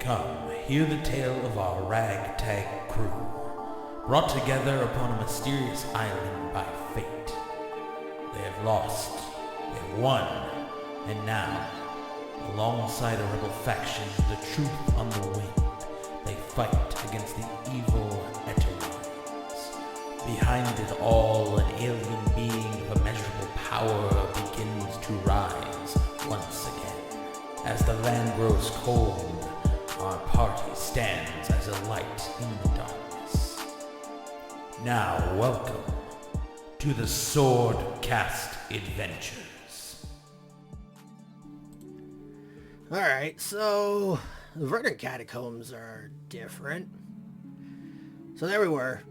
Come, hear the tale of our ragtag crew, brought together upon a mysterious island by fate. They have lost, they have won, and now, alongside a rebel faction, the truth on the wind, they fight against the evil Eterons. Behind it all, an alien being of immeasurable power begins to rise once again. As the land grows cold, our party stands as a light in the darkness. Now, welcome to the Swordcast Adventures. Alright, so the Verdant Catacombs are different. So there we were,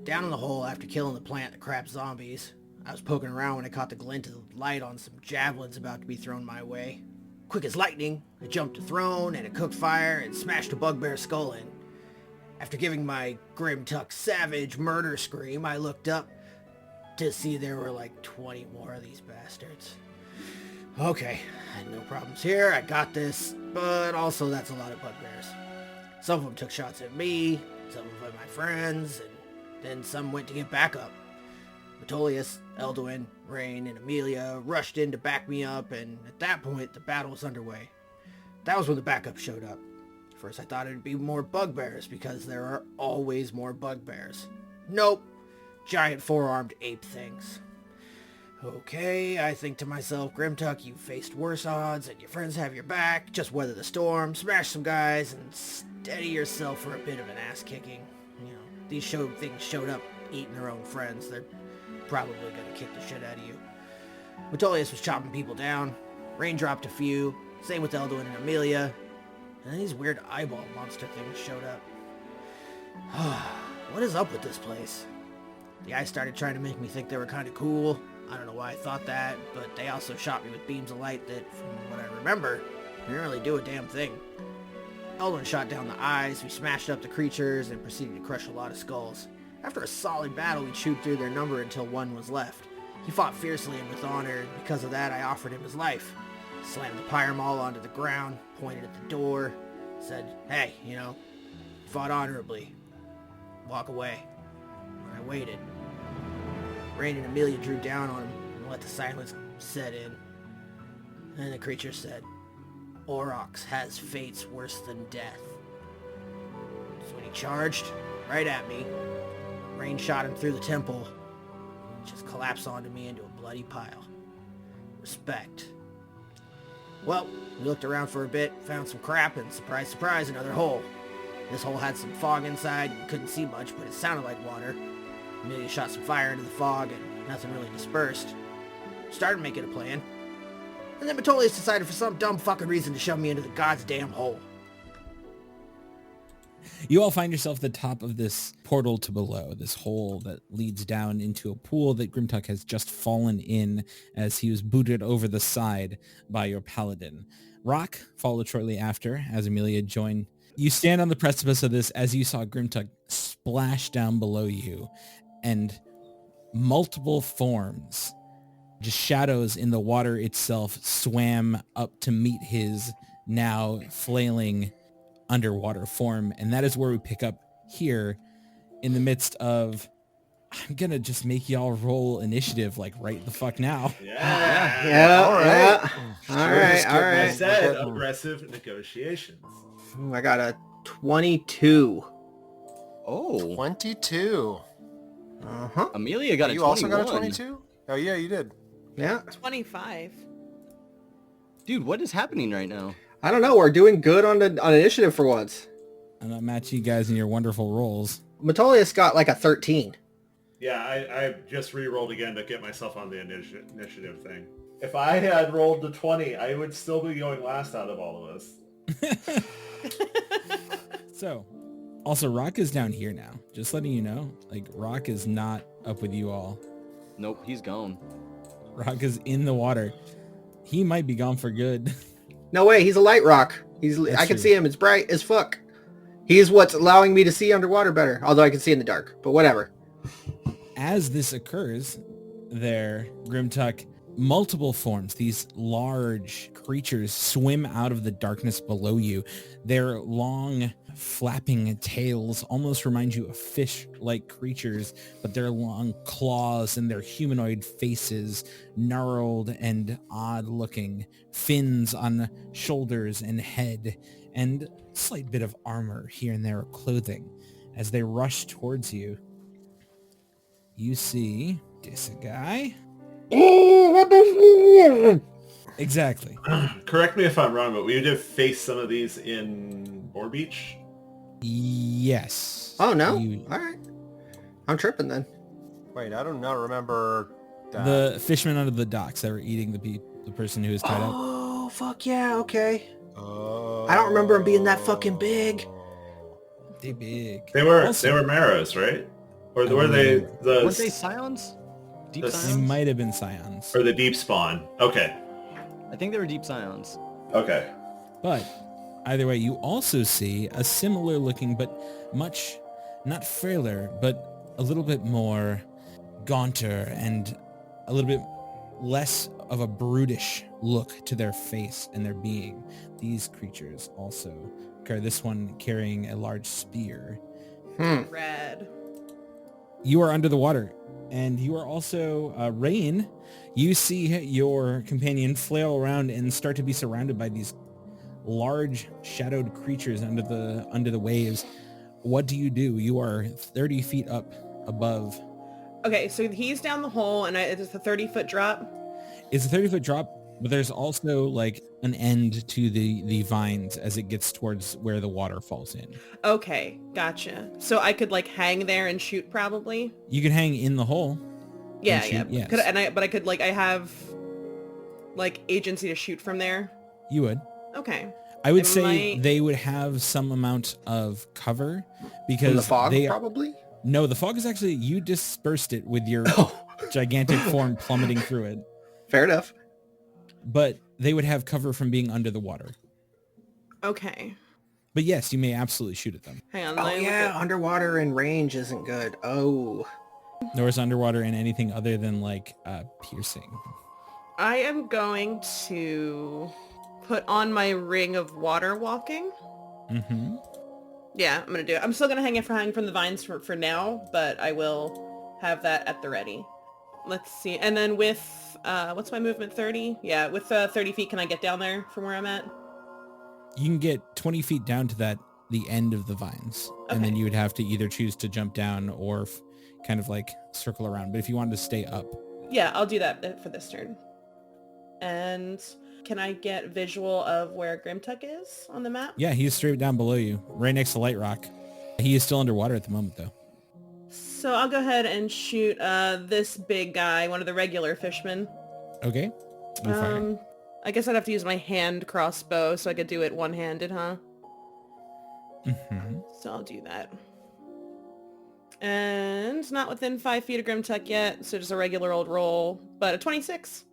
down in the hole after killing the plant that craps zombies. I was poking around when I caught the glint of light on some javelins about to be thrown my way. Quick as lightning, I jumped a throne and it cooked fire and smashed a bugbear's skull in. After giving my Ghrimtuk savage murder scream, I looked up to see there were like 20 more of these bastards. Okay, I had no problems here, I got this, but also that's a lot of bugbears. Some of them took shots at me, some of them at my friends, and then some went to get backup. Metolius, Elduin, Rain, and Amelia rushed in to back me up, and at that point, the battle was underway. That was when the backup showed up. First, I thought it'd be more bugbears, because there are always more bugbears. Nope. Giant four-armed ape things. Okay, I think to myself, Ghrimtuk, you've faced worse odds, and your friends have your back. Just weather the storm, smash some guys, and steady yourself for a bit of an ass-kicking. You know, these things showed up eating their own friends. They're probably gonna kick the shit out of you. Metolius was chopping people down. Rain dropped a few. Same with Elduin and Amelia. And then these weird eyeball monster things showed up. What is up with this place? The guys started trying to make me think they were kind of cool. I don't know why I thought that, but they also shot me with beams of light that, from what I remember, didn't really do a damn thing. Elduin shot down the eyes, we smashed up the creatures, and proceeded to crush a lot of skulls. After a solid battle, we chewed through their number until one was left. He fought fiercely and with honor, and because of that, I offered him his life. Slammed the Pyramol onto the ground, pointed at the door, said, hey, you know, fought honorably. Walk away. I waited. Rain and Amelia drew down on him and let the silence set in. And the creature said, Aurochs has fates worse than death. So when he charged, right at me, Rain shot him through the temple, and just collapsed onto me into a bloody pile. Respect. Well, we looked around for a bit, found some crap, and surprise, surprise, another hole. This hole had some fog inside, and couldn't see much, but it sounded like water. Amelia shot some fire into the fog, and nothing really dispersed. Started making a plan. And then Metolius decided for some dumb fucking reason to shove me into the goddamn hole. You all find yourself at the top of this portal to below, this hole that leads down into a pool that Ghrimtuk has just fallen in as he was booted over the side by your paladin. Rock followed shortly after as Amelia joined. You stand on the precipice of this as you saw Ghrimtuk splash down below you, and multiple forms, just shadows in the water itself, swam up to meet his now flailing underwater form. And that is where we pick up here in the midst of, I'm gonna just make y'all roll initiative like right the fuck now. Yeah. All right. I said aggressive negotiations. Ooh, I got a 22. Oh. 22. Uh-huh. Amelia got a 21. You also got a 22? Oh yeah, you did. Yeah. 25. Dude, what is happening right now? I don't know. We're doing good on initiative for once. I'm not matching you guys in your wonderful rolls. Metolius got like a 13. Yeah, I just re-rolled again to get myself on the initiative thing. If I had rolled the 20, I would still be going last out of all of us. So, also Rock is down here now. Just letting you know, like Rock is not up with you all. Nope, he's gone. Rock is in the water. He might be gone for good. No way. He's a light rock. I can see him. It's bright as fuck. He's what's allowing me to see underwater better. Although I can see in the dark. But whatever. As this occurs, there, Ghrimtuk multiple forms. These large creatures swim out of the darkness below you. Their long flapping tails almost remind you of fish-like creatures, but their long claws and their humanoid faces, gnarled and odd-looking, fins on shoulders and head, and a slight bit of armor here and there of clothing. As they rush towards you, you see this guy. Exactly. Correct me if I'm wrong, but we did face some of these in Boar Beach. Yes. Oh, no? All right. I'm tripping then. Wait, I do not remember that. The fishermen under the docks that were eating the person who was tied up. Oh, fuck yeah, okay. Oh. I don't remember them being that fucking big. They big. They were Also- Marrows, right? Or I were they believe- Weren't they the Scions? Deep The- They Scions? might have been scions. or the Deep Spawn? Okay, I think they were Deep Scions. okay. But either way, you also see a similar looking, but much, not frailer, but a little bit more gaunter and a little bit less of a brutish look to their face and their being. These creatures also carry, this one carrying a large spear. Red. You are under the water, and you are also Rain. You see your companion flail around and start to be surrounded by these large shadowed creatures under the waves. What do? You are 30 feet up above. Okay, so he's down the hole, and it's a 30-foot drop. It's a 30-foot drop, but there's also like an end to the vines as it gets towards where the water falls in. Okay, gotcha. So I could like hang there and shoot probably. You can hang in the hole. Yeah, shoot, yeah. yes. But I could like I have like agency to shoot from there. You would. Okay. I would I say might- they would have some amount of cover because From the fog, they probably? No, the fog is actually, you dispersed it with your gigantic form plummeting through it. Fair enough. But they would have cover from being under the water. Okay. But yes, you may absolutely shoot at them. Hang on. Oh, let me look yeah, at- underwater in range isn't good. Oh. Nor is underwater in anything other than like piercing. I am going to put on my ring of water walking. Mm-hmm. Yeah, I'm gonna do it. I'm still gonna hang from the vines for now, but I will have that at the ready. Let's see. And then with what's my movement? 30? Yeah, with 30 feet, can I get down there from where I'm at? You can get 20 feet down to the end of the vines. And then Okay. you would have to either choose to jump down or kind of like circle around. But if you wanted to stay up, Yeah, I'll do that for this turn. And can I get visual of where Ghrimtuk is on the map? yeah, he's straight down below you, right next to Light Rock. He is still underwater at the moment though. So I'll go ahead and shoot this big guy, one of the regular fishmen. Okay. You fire. I guess I'd have to use my hand crossbow so I could do it one-handed, huh? Mm-hmm. So I'll do that. And not within 5 feet of Ghrimtuk yet, so just a regular old roll, but a 26.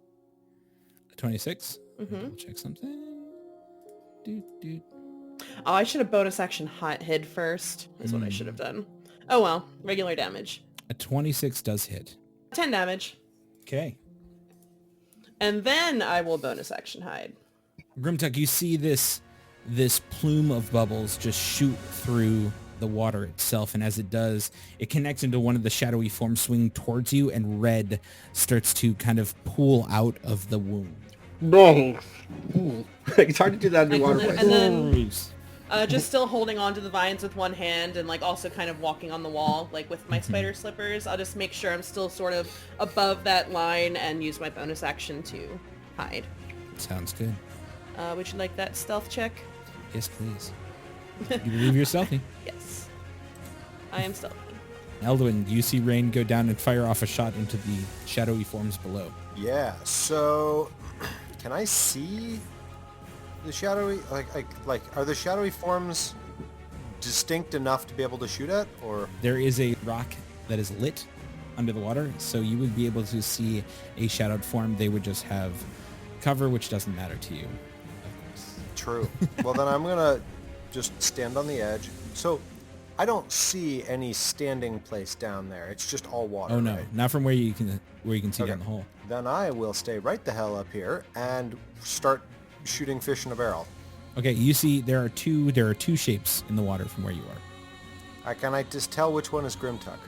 26. Mm-hmm. Double check something. Doot. Oh, I should have bonus action hid first, is what I should have done. Oh well, regular damage. A 26 does hit. 10 damage. Okay. And then I will bonus action hide. Ghrimtuk, you see this plume of bubbles just shoot through the water itself, and as it does, it connects into one of the shadowy forms swinging towards you, and red starts to kind of pool out of the wound. No. It's hard to do that underwater. And then Gross. just still holding on to the vines with one hand and like also kind of walking on the wall like with my spider slippers. I'll just make sure I'm still sort of above that line and use my bonus action to hide. Sounds good. Would you like that stealth check? Yes, please. You believe you're stealthy. Yes. I am stealthy. Eldwin, you see Rain go down and fire off a shot into the shadowy forms below. Yeah, so can I see the shadowy, like are the shadowy forms distinct enough to be able to shoot at, or? There is a rock that is lit under the water, so you would be able to see a shadowed form. They would just have cover, which doesn't matter to you, of course. True. Well, then I'm gonna just stand on the edge. So I don't see any standing place down there. It's just all water. Oh no, right? not from where you can see Okay. down the hole. Then I will stay right the hell up here and start shooting fish in a barrel. Okay, you see there are two shapes in the water from where you are. Can I just tell which one is Ghrimtuk?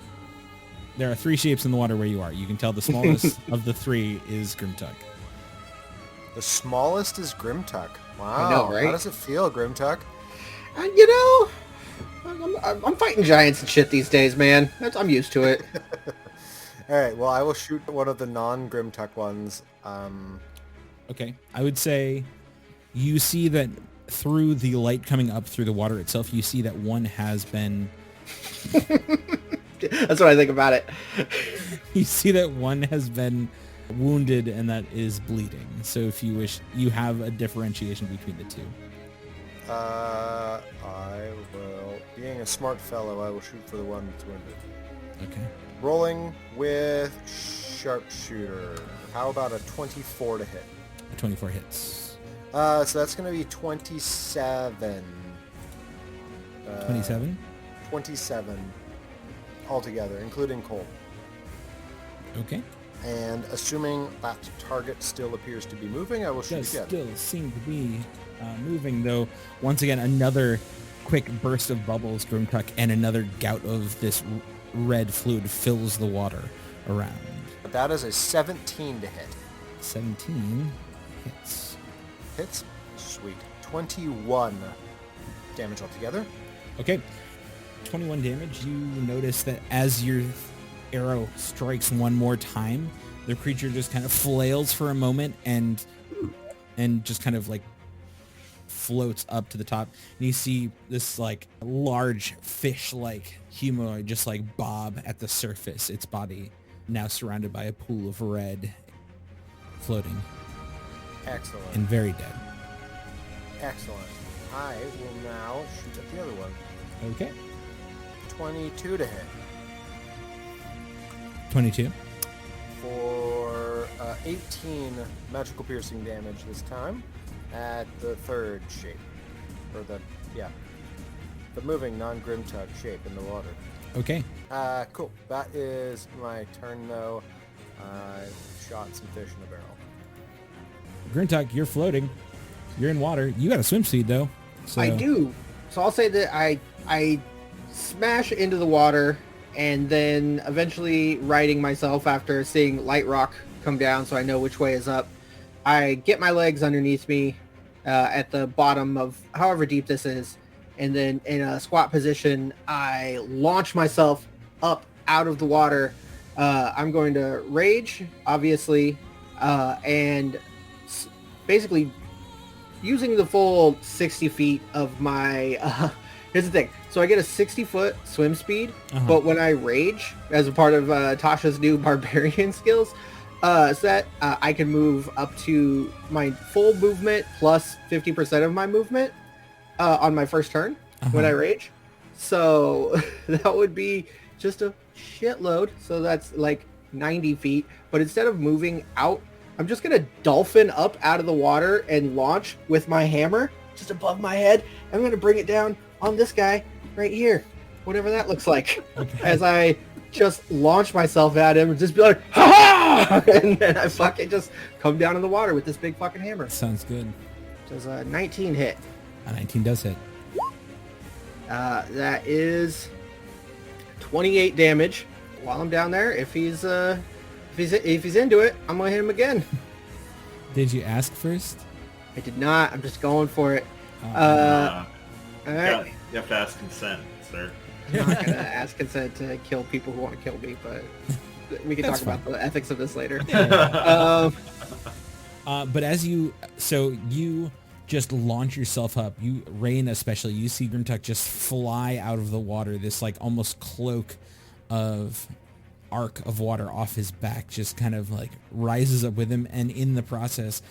There are 3 shapes in the water where you are. You can tell the smallest of the 3 is Ghrimtuk. The smallest is Ghrimtuk. Wow. I know, right? How does it feel, Ghrimtuk? You know, I'm fighting giants and shit these days, man. I'm used to it. All right. Well, I will shoot one of the non-Ghrimtuk ones. Okay, I would say you see that through the light coming up through the water itself, you see that one has been... That's what I think about it. You see that one has been wounded and that is bleeding. So if you wish, you have a differentiation between the two. I will, being a smart fellow, I will shoot for the one that's wounded. Okay. Rolling with sharpshooter. How about a 24 to hit? 24 hits. So that's going to be 27. 27? 27 altogether, including Cole. Okay. And assuming that target still appears to be moving, I will shoot Does again. still seem to be moving, though. Once again, another quick burst of bubbles, Ghrimtuk, and another gout of this red fluid fills the water around. But that is a 17 to hit. 17 hits. Hits? Sweet. 21 damage altogether. Okay. 21 damage. You notice that as your arrow strikes one more time, the creature just kind of flails for a moment and just kind of like floats up to the top, and you see this like large fish-like humanoid just like bob at the surface, its body now surrounded by a pool of red, floating Excellent. and very dead. Excellent. I will now shoot at the other one. Okay. 22 to hit 22. for 18 magical piercing damage this time at the third shape. Or the moving non-Ghrimtuk shape in the water. Okay. Cool. That is my turn though. I shot some fish in a barrel. Ghrimtuk, you're floating. You're in water. You got a swim speed though. So I do. So I'll say that I smash into the water and then eventually righting myself after seeing Light Rock come down so I know which way is up. I get my legs underneath me at the bottom of however deep this is, and then in a squat position, I launch myself up out of the water. I'm going to rage, obviously, and basically using the full 60 feet of my... here's the thing. So I get a 60-foot swim speed, but when I rage, as a part of Tasha's new barbarian skills set, I can move up to my full movement plus 50% of my movement on my first turn when I rage. So that would be just a shitload. So that's like 90 feet. But instead of moving out, I'm just going to dolphin up out of the water and launch with my hammer just above my head. I'm going to bring it down on this guy right here, whatever that looks like, as I just launch myself at him and just be like, ha-ha! And then I fucking just come down in the water with this big fucking hammer. sounds good. Does a 19 hit? A 19 does hit. That is 28 damage while I'm down there. If he's into it, I'm gonna hit him again. Did you ask first? I did not. I'm just going for it. All right. You have to ask consent, sir. I'm not gonna ask consent to kill people who want to kill me, but we can talk about the ethics of this later. But as you just launch yourself up, Rain especially, you see Ghrimtuk just fly out of the water, this like almost cloak of arc of water off his back just kind of like rises up with him, and in the process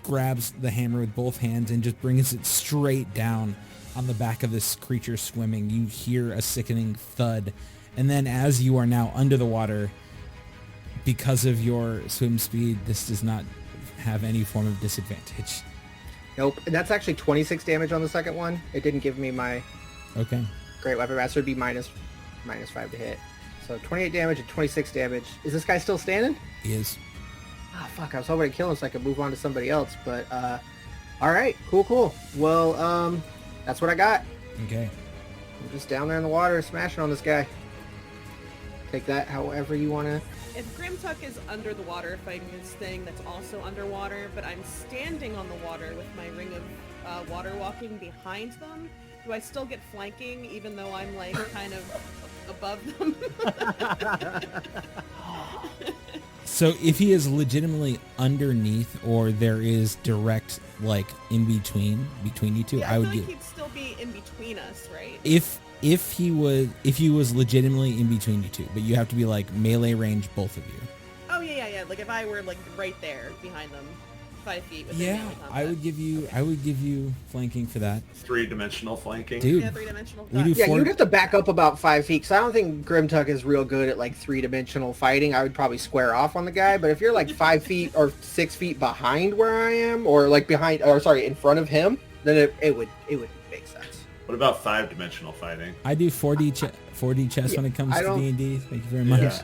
grabs the hammer with both hands and just brings it straight down on the back of this creature swimming. You hear a sickening thud, and then as you are now under the water, because of your swim speed, this does not have any form of disadvantage. Nope. And that's actually 26 damage on the second one. It didn't give me my... Okay. Great Weapon Master would be minus 5 to hit. So 28 damage and 26 damage. Is this guy still standing? He is. Ah, fuck, I was hoping to kill him so I could move on to somebody else, but, alright, cool. Well, that's what I got. Okay. I'm just down there in the water smashing on this guy. Take that however you want to. If Ghrimtuk is under the water fighting his thing that's also underwater, but I'm standing on the water with my ring of water walking behind them, do I still get flanking even though I'm like kind of above them? So if he is legitimately underneath, or there is direct like in between you two, Yeah, I would feel give. like he'd still be in between us, right? If he was legitimately in between you two, but you have to be like melee range, both of you. Oh yeah. Like if I were like right there behind them, 5 feet. Within Yeah, melee combat. I would give you flanking for that, 3-dimensional flanking. dude. Yeah, 3-dimensional. We do Yeah, four- you'd have to back up about 5 feet, because I don't think Ghrimtuk is real good at like 3-dimensional fighting. I would probably square off on the guy, but if you're like 5 feet or 6 feet behind where I am, or like in front of him, then it would make sense. What about 5-dimensional fighting? I do 4D chess when it comes I to don't- D&D. Thank you very much. Yeah.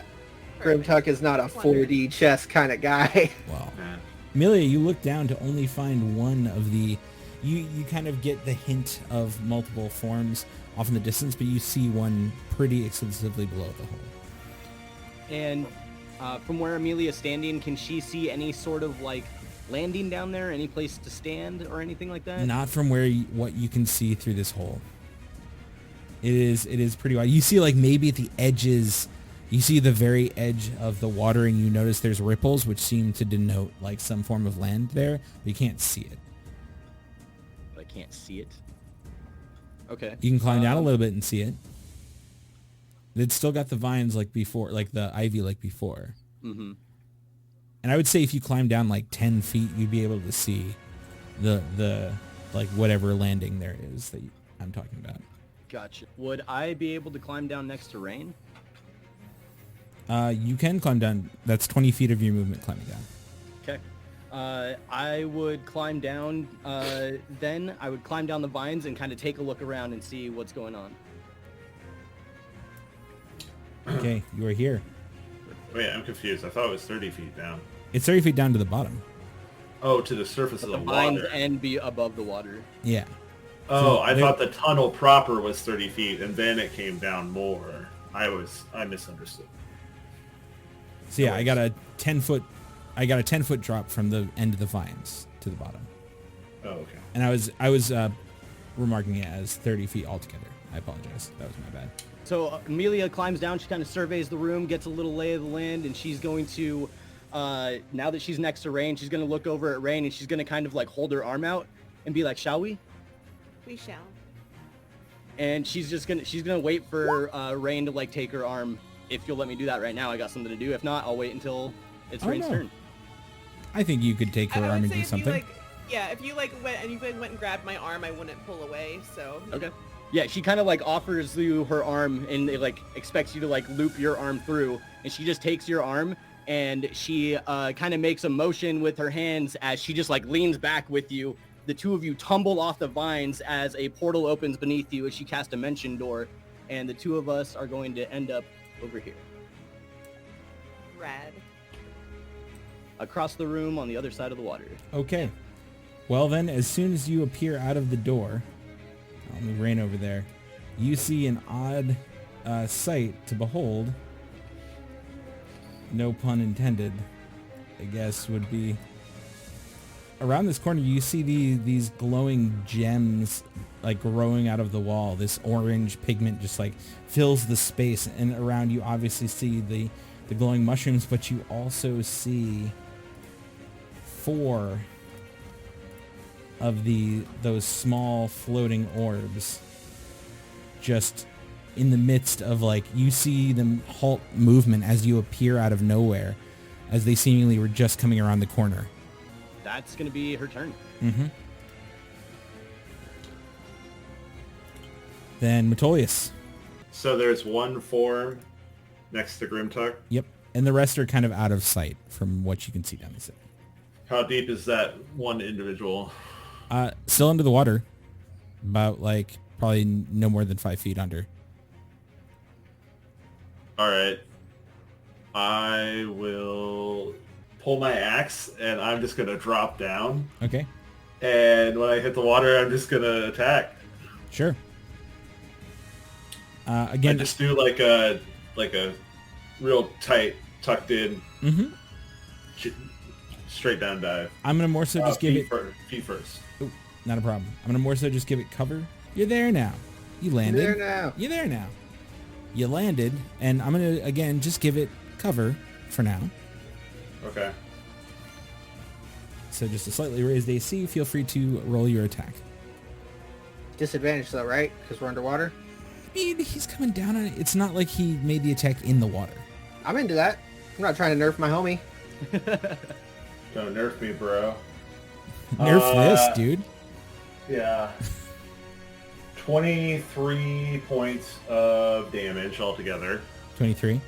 Ghrimtuk is not a 4D chess kind of guy. Wow. Yeah. Amelia, you look down to only find one of the... You kind of get the hint of multiple forms off in the distance, but you see one pretty exclusively below the hole. And from where Amelia's standing, can she see any sort of like landing down there? Any place to stand or anything like that? Not from what you can see through this hole. It is pretty wide. You see like maybe at the edges, you see the very edge of the water, and you notice there's ripples which seem to denote like some form of land there, but you can't see it. But I can't see it. Okay. You can climb down a little bit and see it. It's still got the vines like before, like the ivy like before. Mm-hmm. And I would say if you climb down like 10 feet, you'd be able to see the like whatever landing there is that I'm talking about. Gotcha. Would I be able to climb down next to Rain? You can climb down. That's 20 feet of your movement climbing down. Okay. I would climb down, then I would climb down the vines and kind of take a look around and see what's going on. Okay, you are here. Wait, I'm confused. I thought it was 30 feet down. It's 30 feet down to the bottom. Oh, to the surface of The the vines water. and be above the water. Yeah. Oh, So I there- thought the tunnel proper was 30 feet, and then it came down more. I misunderstood. So yeah, I got a 10 foot drop from the end of the vines to the bottom. Oh, okay. And I was remarking it as 30 feet altogether. I apologize. That was my bad. So Amelia climbs down, she kind of surveys the room, gets a little lay of the land, and she's going to, now that she's next to Rain, she's going to look over at Rain, and she's going to kind of like hold her arm out and be like, shall we? We shall. And she's gonna wait for Rain to like take her arm. If you'll let me do that right now, I got something to do. If not, I'll wait until it's Rain's no. turn. I think you could take her I arm would and say do something. if you went and grabbed my arm, I wouldn't pull away. So Okay. Yeah, she kind of like offers you her arm and it like expects you to like loop your arm through, and she just takes your arm and she kind of makes a motion with her hands as she just like leans back with you. The two of you tumble off the vines as a portal opens beneath you as she casts a dimension door, and the two of us are going to end up over here. Rad. Across the room on the other side of the water. Okay. Well then, as soon as you appear out of the door, I'll move Rain over there, you see an odd sight to behold. No pun intended, I guess, would be. Around this corner, you see these glowing gems like growing out of the wall. This orange pigment just like fills the space, and around you obviously see the glowing mushrooms, but you also see 4 of those small floating orbs just in the midst of like, you see them halt movement as you appear out of nowhere, as they seemingly were just coming around the corner. That's going to be her turn. Mm-hmm. Then Metolius. So there's one form next to Ghrimtuk. Yep. And the rest are kind of out of sight from what you can see down the side. How deep is that one individual? Still under the water. About like probably no more than 5 feet under. All right. I will pull my axe, and I'm just going to drop down. Okay. And when I hit the water, I'm just going to attack. Sure. Again, I just do like a real tight, tucked in, straight down dive. I'm going to more so just give it... Feet first. Ooh, not a problem. I'm going to more so just give it cover. You're there now. You landed. You're there now. You landed, and I'm going to, again, just give it cover for now. Okay. So just a slightly raised AC. Feel free to roll your attack. Disadvantage though, right? Because we're underwater. I mean, he's coming down on it. It's not like he made the attack in the water. I'm into that. I'm not trying to nerf my homie. Don't nerf me, bro. Nerf this, dude. Yeah. 23 points of damage altogether. 23.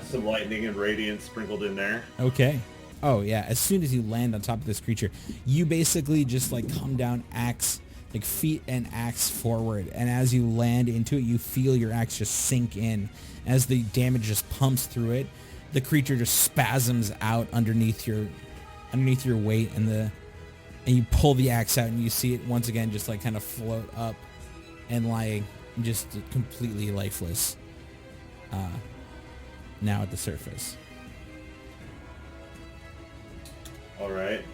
Some lightning and radiance sprinkled in there. Okay. Oh, yeah. As soon as you land on top of this creature, you basically just, like, come down axe, like, feet and axe forward. And as you land into it, you feel your axe just sink in. As the damage just pumps through it, the creature just spasms out underneath your weight, and you pull the axe out, and you see it once again just, like, kind of float up and lie just completely lifeless now at the surface. Alright.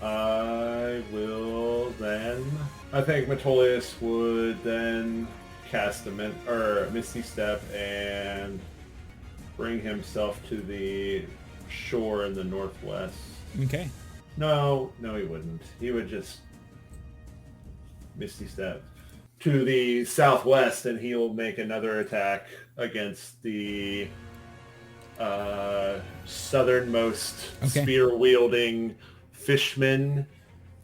I will then... I think Metolius would then cast a Misty Step and bring himself to the shore in the northwest. Okay. No, he wouldn't. He would just Misty Step to the southwest, and he'll make another attack against the southernmost spear-wielding fishman.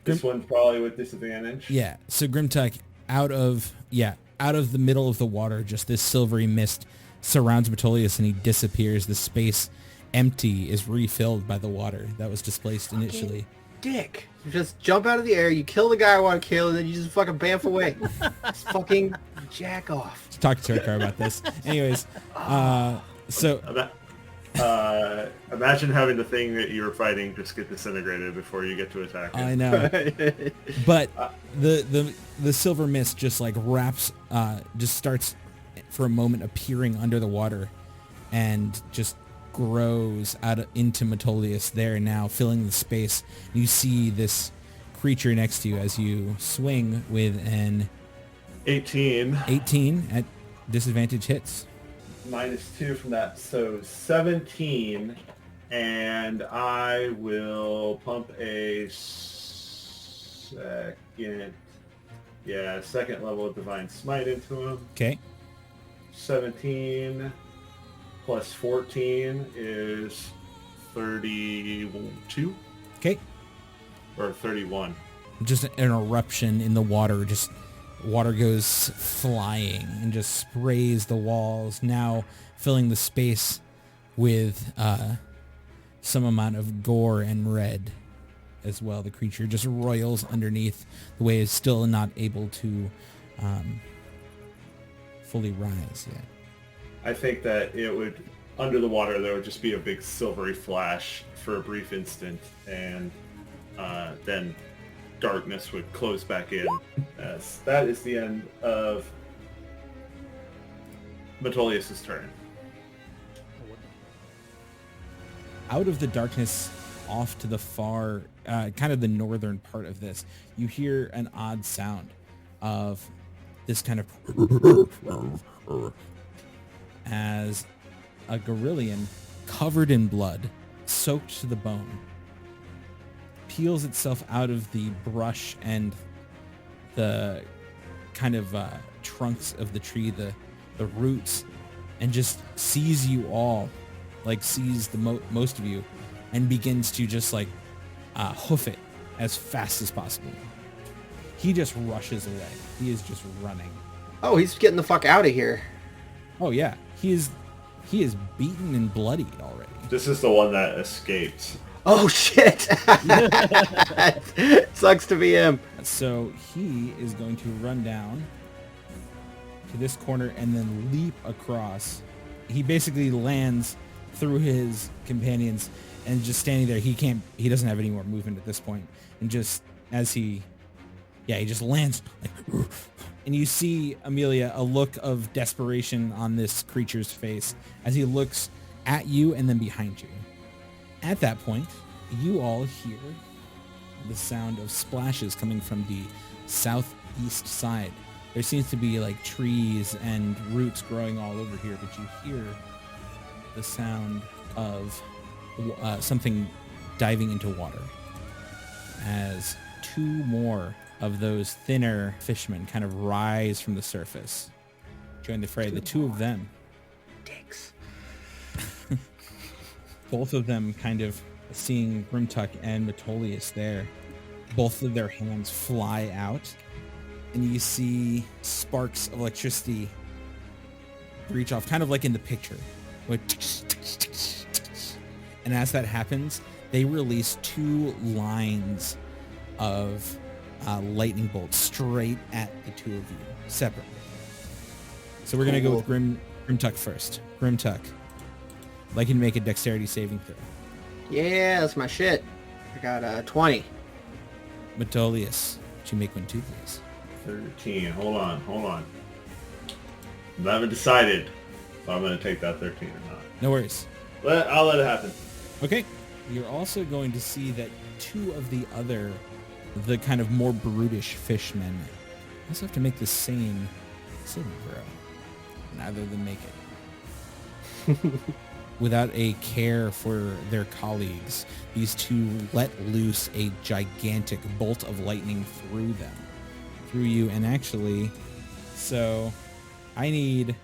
This one's probably with disadvantage. Yeah. So Ghrimtuk, out of the middle of the water, just this silvery mist surrounds Metolius, and he disappears. The space empty is refilled by the water that was displaced initially. Dick. You just jump out of the air, you kill the guy I want to kill, and then you just fucking bamf away. Just fucking jack off. Let's talk to Turkar about this. Anyways, so... imagine having the thing that you were fighting just get disintegrated before you get to attack it. I know. But the silver mist just like wraps, just starts for a moment appearing under the water and just grows into Metolius there now, filling the space. You see this creature next to you as you swing with an 18 at disadvantage hits. -2 from that, so 17, and I will pump a second level of Divine Smite into him. Okay. 17 plus 14 is 32. Okay. Or 31. Just an eruption in the water, just water goes flying and just sprays the walls, now filling the space with some amount of gore and red as well. The creature just roils underneath. The wave is still not able to fully rise yet. I think that it would, under the water, there would just be a big silvery flash for a brief instant, and then darkness would close back in. As that is the end of Metolius' turn. Out of the darkness, off to the far, kind of the northern part of this, you hear an odd sound of this kind of as a Gorillion covered in blood, soaked to the bone, peels itself out of the brush and the kind of trunks of the tree, the roots, and just sees you all, like sees the most of you, and begins to just like hoof it as fast as possible. He just rushes away. He is just running. Oh, he's getting the fuck out of here. Oh yeah, he is beaten and bloodied already. This is the one that escaped. Oh shit! Sucks to be him. So he is going to run down to this corner and then leap across. He basically lands through his companions and just standing there. He doesn't have any more movement at this point. And just as he just lands like, and you see, Amelia, a look of desperation on this creature's face as he looks at you and then behind you. At that point, you all hear the sound of splashes coming from the southeast side. There seems to be like trees and roots growing all over here, but you hear the sound of something diving into water as two more of those thinner fishmen kind of rise from the surface. Join the fray. The two of them. Dicks. Both of them kind of seeing Ghrimtuk and Metolius there. Both of their hands fly out, and you see sparks of electricity reach off, kind of like in the picture. And as that happens, they release two lines of lightning bolts straight at the two of you, separately. So we're going to go with Ghrimtuk first. Ghrimtuk, I'd like you to make a dexterity saving throw. Yeah, that's my shit. I got 20. Metolius, would you make one too, please? 13. Hold on. I haven't decided if I'm going to take that 13 or not. No worries. I'll let it happen. Okay. You're also going to see that two of the kind of more brutish fishmen also have to make the same saving throw. Neither of them make it. Without a care for their colleagues, these two let loose a gigantic bolt of lightning through you, and actually, so I need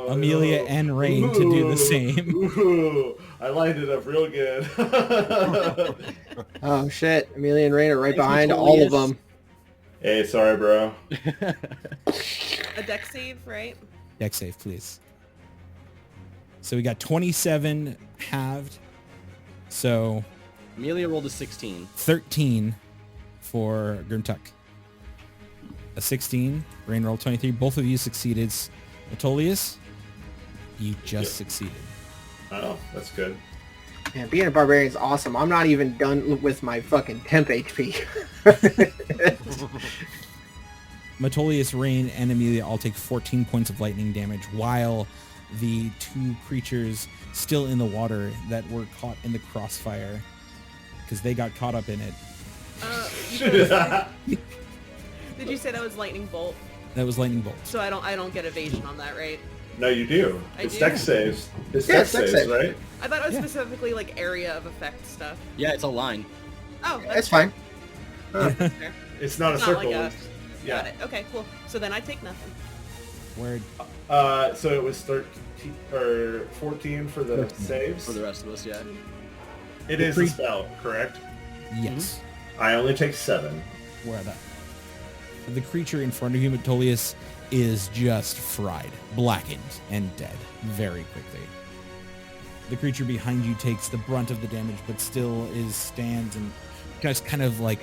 Amelia and Rain to do the same. Ooh, I lined it up real good. Oh shit, Amelia and Rain are right behind all of them. Hey, sorry, bro. A deck save, right? Deck save, please. So we got 27 halved. So Amelia rolled a 16. 13 for Ghrimtuk. A 16. Rain rolled 23. Both of you succeeded. Metolius, you just succeeded. Oh, that's good. Man, being a barbarian is awesome. I'm not even done with my fucking temp HP. Metolius, Rain, and Amelia all take 14 points of lightning damage, while the two creatures still in the water that were caught in the crossfire, because they got caught up in it. Did you say that was lightning bolt? That was lightning bolt. So I don't get evasion on that, right? No, you do. It's do? dex saves. It's Yeah, dex it's dex saves, save. right? I thought it was specifically like area of effect stuff. Yeah, it's a line. Oh, That's fine. fair. It's not a It's circle. not like a... it's- Got yeah. it. Okay, cool. So then I take nothing. Word. So it was 13 or 14 for the saves. For the rest of us, yeah. It is a spell, correct? Yes. I only take 7. Where that? The creature in front of you, Metolius, is just fried, blackened, and dead very quickly. The creature behind you takes the brunt of the damage, but still stands and just kind of like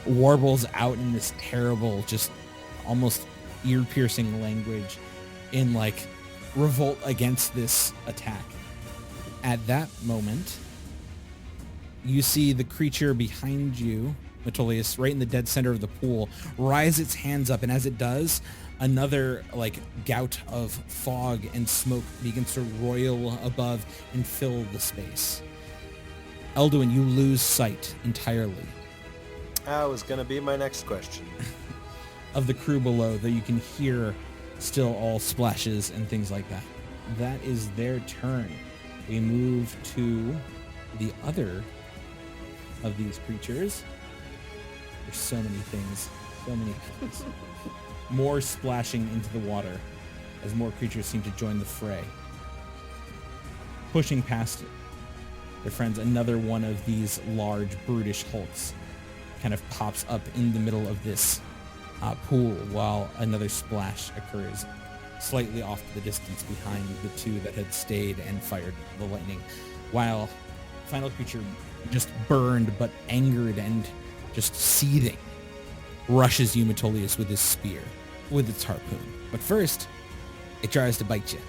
warbles out in this terrible, just almost ear-piercing language in like revolt against this attack. At that moment, you see the creature behind you, Metolius, right in the dead center of the pool, rise its hands up, and as it does, another like gout of fog and smoke begins to roil above and fill the space. Elduin, you lose sight entirely That was going to be my next question. of the crew below, though you can hear still all splashes and things like that. That is their turn. We move to the other of these creatures. There's so many things. More splashing into the water as more creatures seem to join the fray. Pushing past their friends, another one of these large, brutish hulks kind of pops up in the middle of this pool while another splash occurs slightly off to the distance behind the two that had stayed and fired the lightning. While final creature just burned but angered and just seething, rushes you, Metolius, with his spear, with its harpoon. But first, it tries to bite you.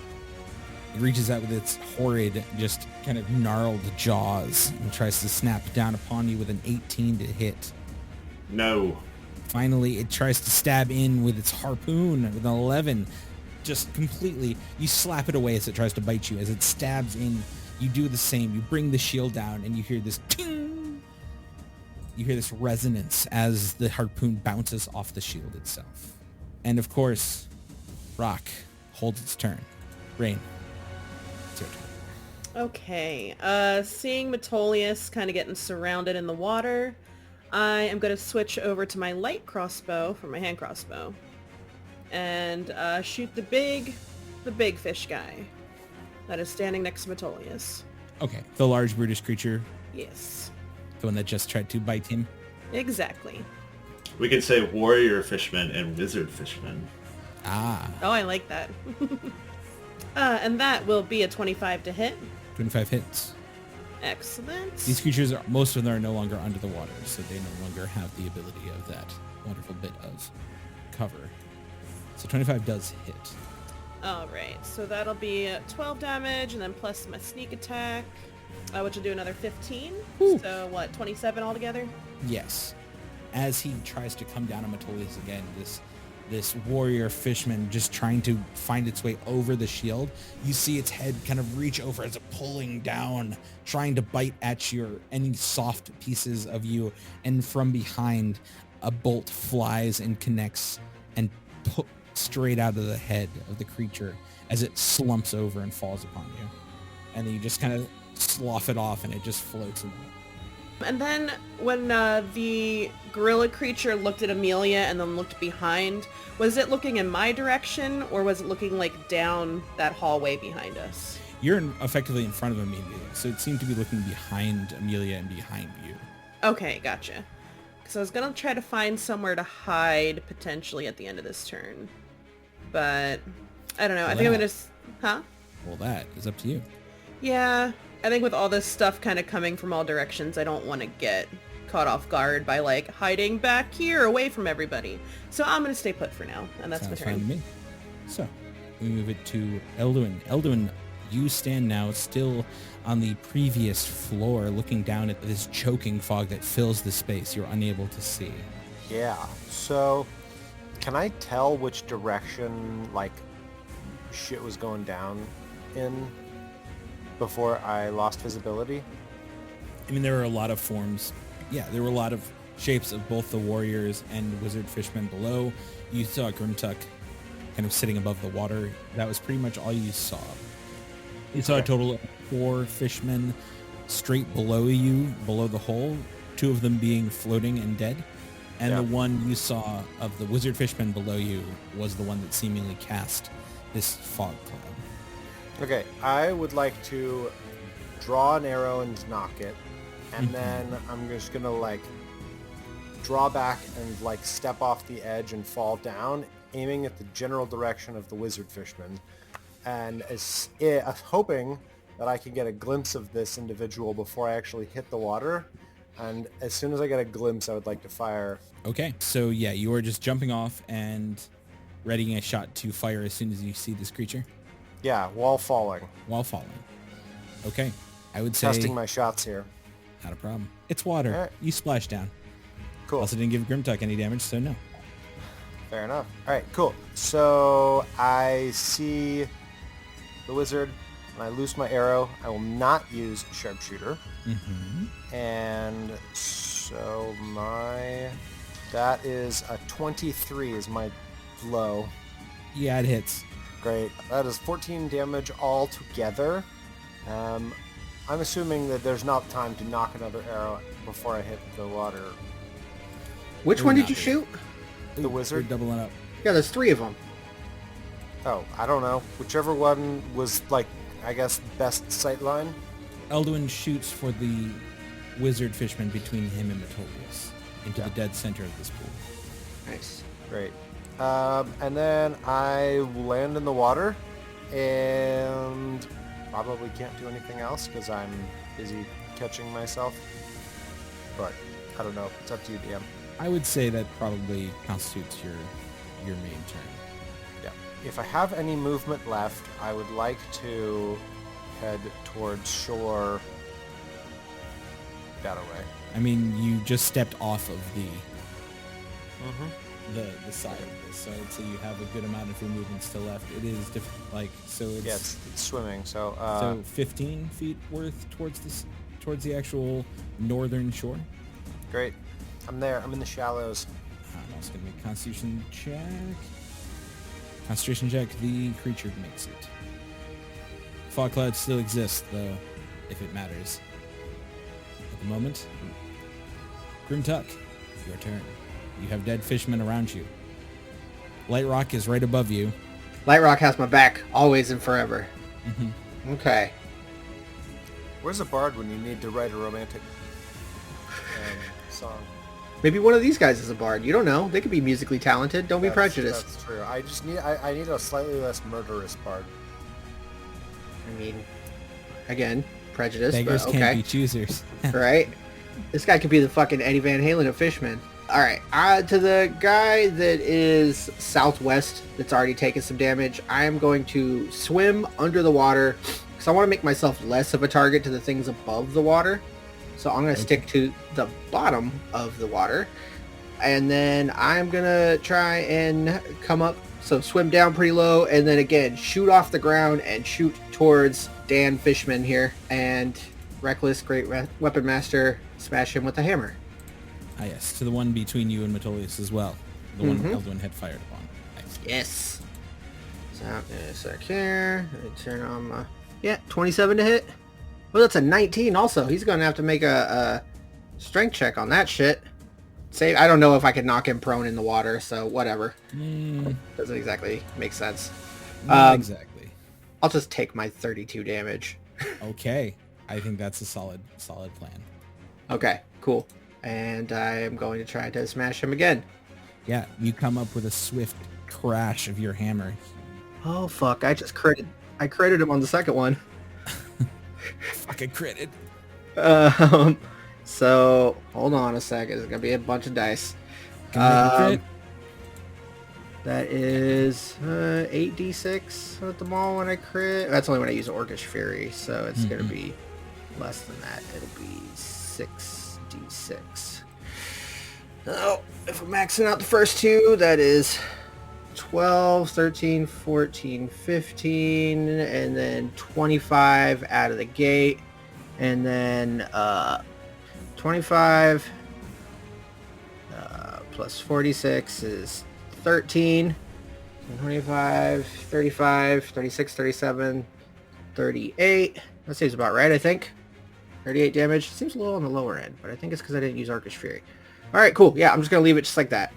It reaches out with its horrid, just kind of gnarled jaws and tries to snap down upon you with an 18 to hit. No. Finally, it tries to stab in with its harpoon with an 11. Just completely, you slap it away as it tries to bite you. As it stabs in, you do the same. You bring the shield down and you hear this ting. You hear this resonance as the harpoon bounces off the shield itself. And of course, Rock holds its turn. Rain, it's your turn. Okay. Seeing Metolius kind of getting surrounded in the water, I am going to switch over to my light crossbow for my hand crossbow. And shoot the big fish guy that is standing next to Metolius. Okay, the large brutish creature, Yes. the one that just tried to bite him. Exactly. We could say warrior fishman and wizard fishman. Ah, Oh, I like that. And that will be a 25 to hit. 25 hits. Excellent. These creatures, most of them are no longer under the water, so they no longer have the ability of that wonderful bit of cover. So 25 does hit. All right, so that'll be 12 damage, and then plus my sneak attack, which will do another 15. Whew. So what, 27 altogether? Yes. As he tries to come down on Metolius again, this warrior fishman just trying to find its way over the shield, you see its head kind of reach over as it pulling down, trying to bite at any soft pieces of you, and from behind, a bolt flies and connects and straight out of the head of the creature as it slumps over and falls upon you. And then you just kind of slough it off and it just floats in the water. And then when the gorilla creature looked at Amelia and then looked behind, was it looking in my direction or was it looking like down that hallway behind us? You're effectively in front of Amelia, so it seemed to be looking behind Amelia and behind you. Okay, gotcha. Because I was going to try to find somewhere to hide potentially at the end of this turn. But I don't know. I think I'm going to... Huh? Well, that is up to you. Yeah. I think with all this stuff kind of coming from all directions, I don't want to get caught off guard by like hiding back here away from everybody. So I'm going to stay put for now. And that's Sounds my fine turn. to me. So we move it to Elduin. Elduin, you stand now still on the previous floor looking down at this choking fog that fills the space you're unable to see. Yeah. So, can I tell which direction, like, shit was going down in before I lost visibility? I mean, there were a lot of forms. Yeah, there were a lot of shapes of both the warriors and wizard fishmen below. You saw Ghrimtuk kind of sitting above the water. That was pretty much all you saw. You saw a total of 4 fishmen straight below you, below the hole, 2 of them being floating and dead. And the one you saw of the wizard fishman below you was the one that seemingly cast this fog cloud. Okay, I would like to draw an arrow and knock it, and then I'm just gonna like draw back and like step off the edge and fall down, aiming at the general direction of the wizard fishman, and hoping that I can get a glimpse of this individual before I actually hit the water. And as soon as I get a glimpse, I would like to fire. Okay, so yeah, you are just jumping off and readying a shot to fire as soon as you see this creature Yeah, while falling. while falling. Okay, I would say Testing my shots here. not a problem. It's water. All right. You splash down. Cool. Also didn't give Ghrimtuk any damage, so no. Fair enough. All right, cool. So I see the wizard, and I loose my arrow. I will not use sharpshooter. And so that is a 23 is my blow. Yeah, it hits. Great. That is 14 damage altogether. I'm assuming that there's not time to knock another arrow before I hit the water. Which one did you shoot? The You're wizard? doubling up. Yeah, there's 3 of them. Oh, I don't know. Whichever one was, like, I guess, best sightline. Elduin shoots for the wizard fishman between him and Metolius into the dead center of this pool. Nice. Great. And then I land in the water and probably can't do anything else because I'm busy catching myself. but I don't know. It's up to you, DM. I would say that probably constitutes your main turn. Yeah. If I have any movement left, I would like to head towards shore that way. I mean, you just stepped off of the Mm-hmm. side of this, so I'd say you have a good amount of your movement still left. It is so it's Yeah, it's swimming. So so 15 feet worth towards the actual northern shore. great. I'm there. I'm in the shallows. I'm also gonna make a Constitution check. Concentration check. The creature makes it. Fog clouds still exist, though, if it matters. At the moment, Ghrimtuk, your turn. You have dead fishmen around you. Light Rock is right above you. Light Rock has my back, always and forever. Mm-hmm. Okay. Where's a bard when you need to write a romantic song? Maybe one of these guys is a bard. You don't know. They could be musically talented. Don't be prejudiced. That's true. I need a slightly less murderous bard. I mean, again, prejudice, Beggars but can't okay. be choosers. Right? This guy could be the fucking Eddie Van Halen of fishmen. All right, to the guy that is southwest that's already taken some damage, I am going to swim under the water because I want to make myself less of a target to the things above the water. So I'm going to stick to the bottom of the water. And then I'm going to try and come up, so swim down pretty low, and then again, shoot off the ground and shoot towards Dan Fishman here. And Reckless, Great Weapon Master, smash him with a hammer. Ah, yes, to the one between you and Metolius as well. The one Elduin had fired upon. Excellent. Yes. So, a sec here. Let me turn on my... Yeah, 27 to hit. Well, that's a 19 also. He's going to have to make a strength check on that shit. Save. I don't know if I could knock him prone in the water, so whatever. Doesn't exactly make sense. Not exactly. I'll just take my 32 damage. Okay. I think that's a solid plan. Okay, cool. And I am going to try to smash him again. Yeah, you come up with a swift crash of your hammer. Oh, fuck. I critted him on the second one. Fucking critted. So, hold on a second. There's going to be a bunch of dice. Crit? That is 8d6 at the mall when I crit. That's only when I use Orcish Fury, so it's going to be less than that. It'll be 6d6. So, if I'm maxing out the first two, that is 12, 13, 14, 15, and then 25 out of the gate. And then 25 plus 46 is 13. 25, 35, 36, 37, 38. That seems about right, I think. 38 damage. Seems a little on the lower end, but I think it's because I didn't use Orcish Fury. All right, cool. Yeah, I'm just going to leave it just like that.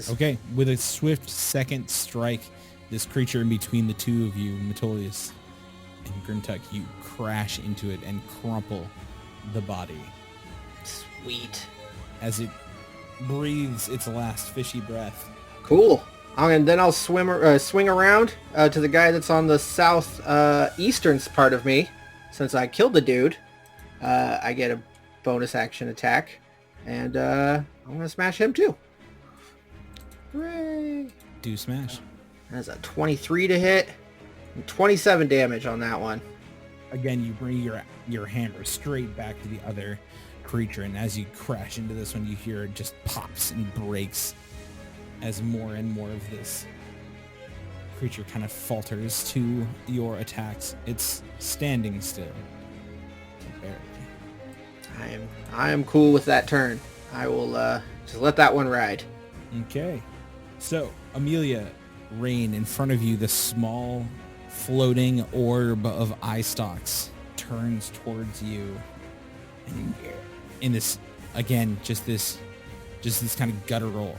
Okay, with a swift second strike, this creature in between the two of you, Metolius and Ghrimtuk, you crash into it and crumple the body. Sweet. As it breathes its last fishy breath. Cool. And then I'll swing around to the guy that's on the south eastern part of me. Since I killed the dude, I get a bonus action attack. And I'm going to smash him too. Hooray. Do smash. That's a 23 to hit. And 27 damage on that one. Again, you bring your hammer straight back to the other creature, and as you crash into this one, you hear it just pops and breaks as more and more of this creature kind of falters to your attacks. It's standing still. Barely. I am cool with that turn. I will just let that one ride. Okay. So, Amelia, Rain, in front of you, the small floating orb of eye stalks turns towards you. And in this, again, just this kind of guttural,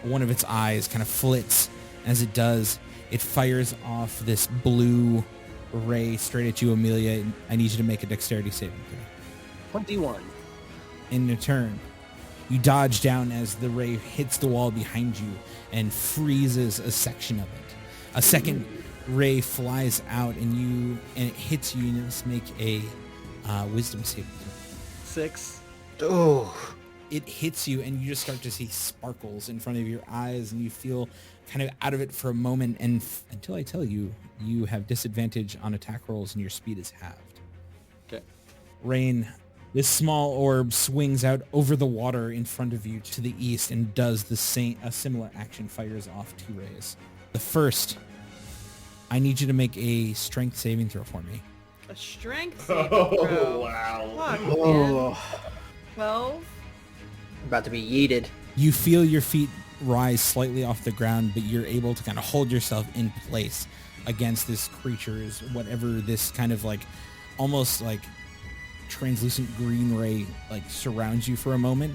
one of its eyes kind of flits. As it does, it fires off this blue ray straight at you, Amelia. I need you to make a dexterity saving throw. 21. In return, you dodge down as the ray hits the wall behind you and freezes a section of it. A second ray flies out and it hits you, and you must make a wisdom saving throw. 6. Oh, It hits you and you just start to see sparkles in front of your eyes and you feel kind of out of it for a moment. And until I tell you, you have disadvantage on attack rolls and your speed is halved. Okay. Rain, this small orb swings out over the water in front of you to the east and does a similar action, fires off 2 rays. The first, I need you to make a strength saving throw for me. A strength saving Oh, throw. wow. Fuck, man. oh, 12? about to be yeeted. You feel your feet rise slightly off the ground, but you're able to kind of hold yourself in place against this creature's whatever this kind of like almost like translucent green ray like surrounds you for a moment.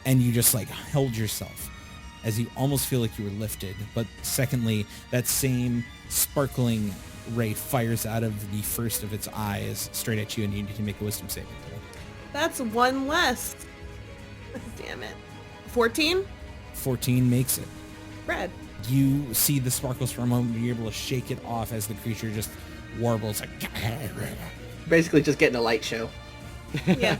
And you just like held yourself as you almost feel like you were lifted. But secondly, that same sparkling ray fires out of the first of its eyes straight at you, and you need to make a wisdom saving throw. That's one less. Damn it. 14? 14 makes it. Red. You see the sparkles for a moment, and you're able to shake it off as the creature just warbles like... Basically just getting a light show. Yeah.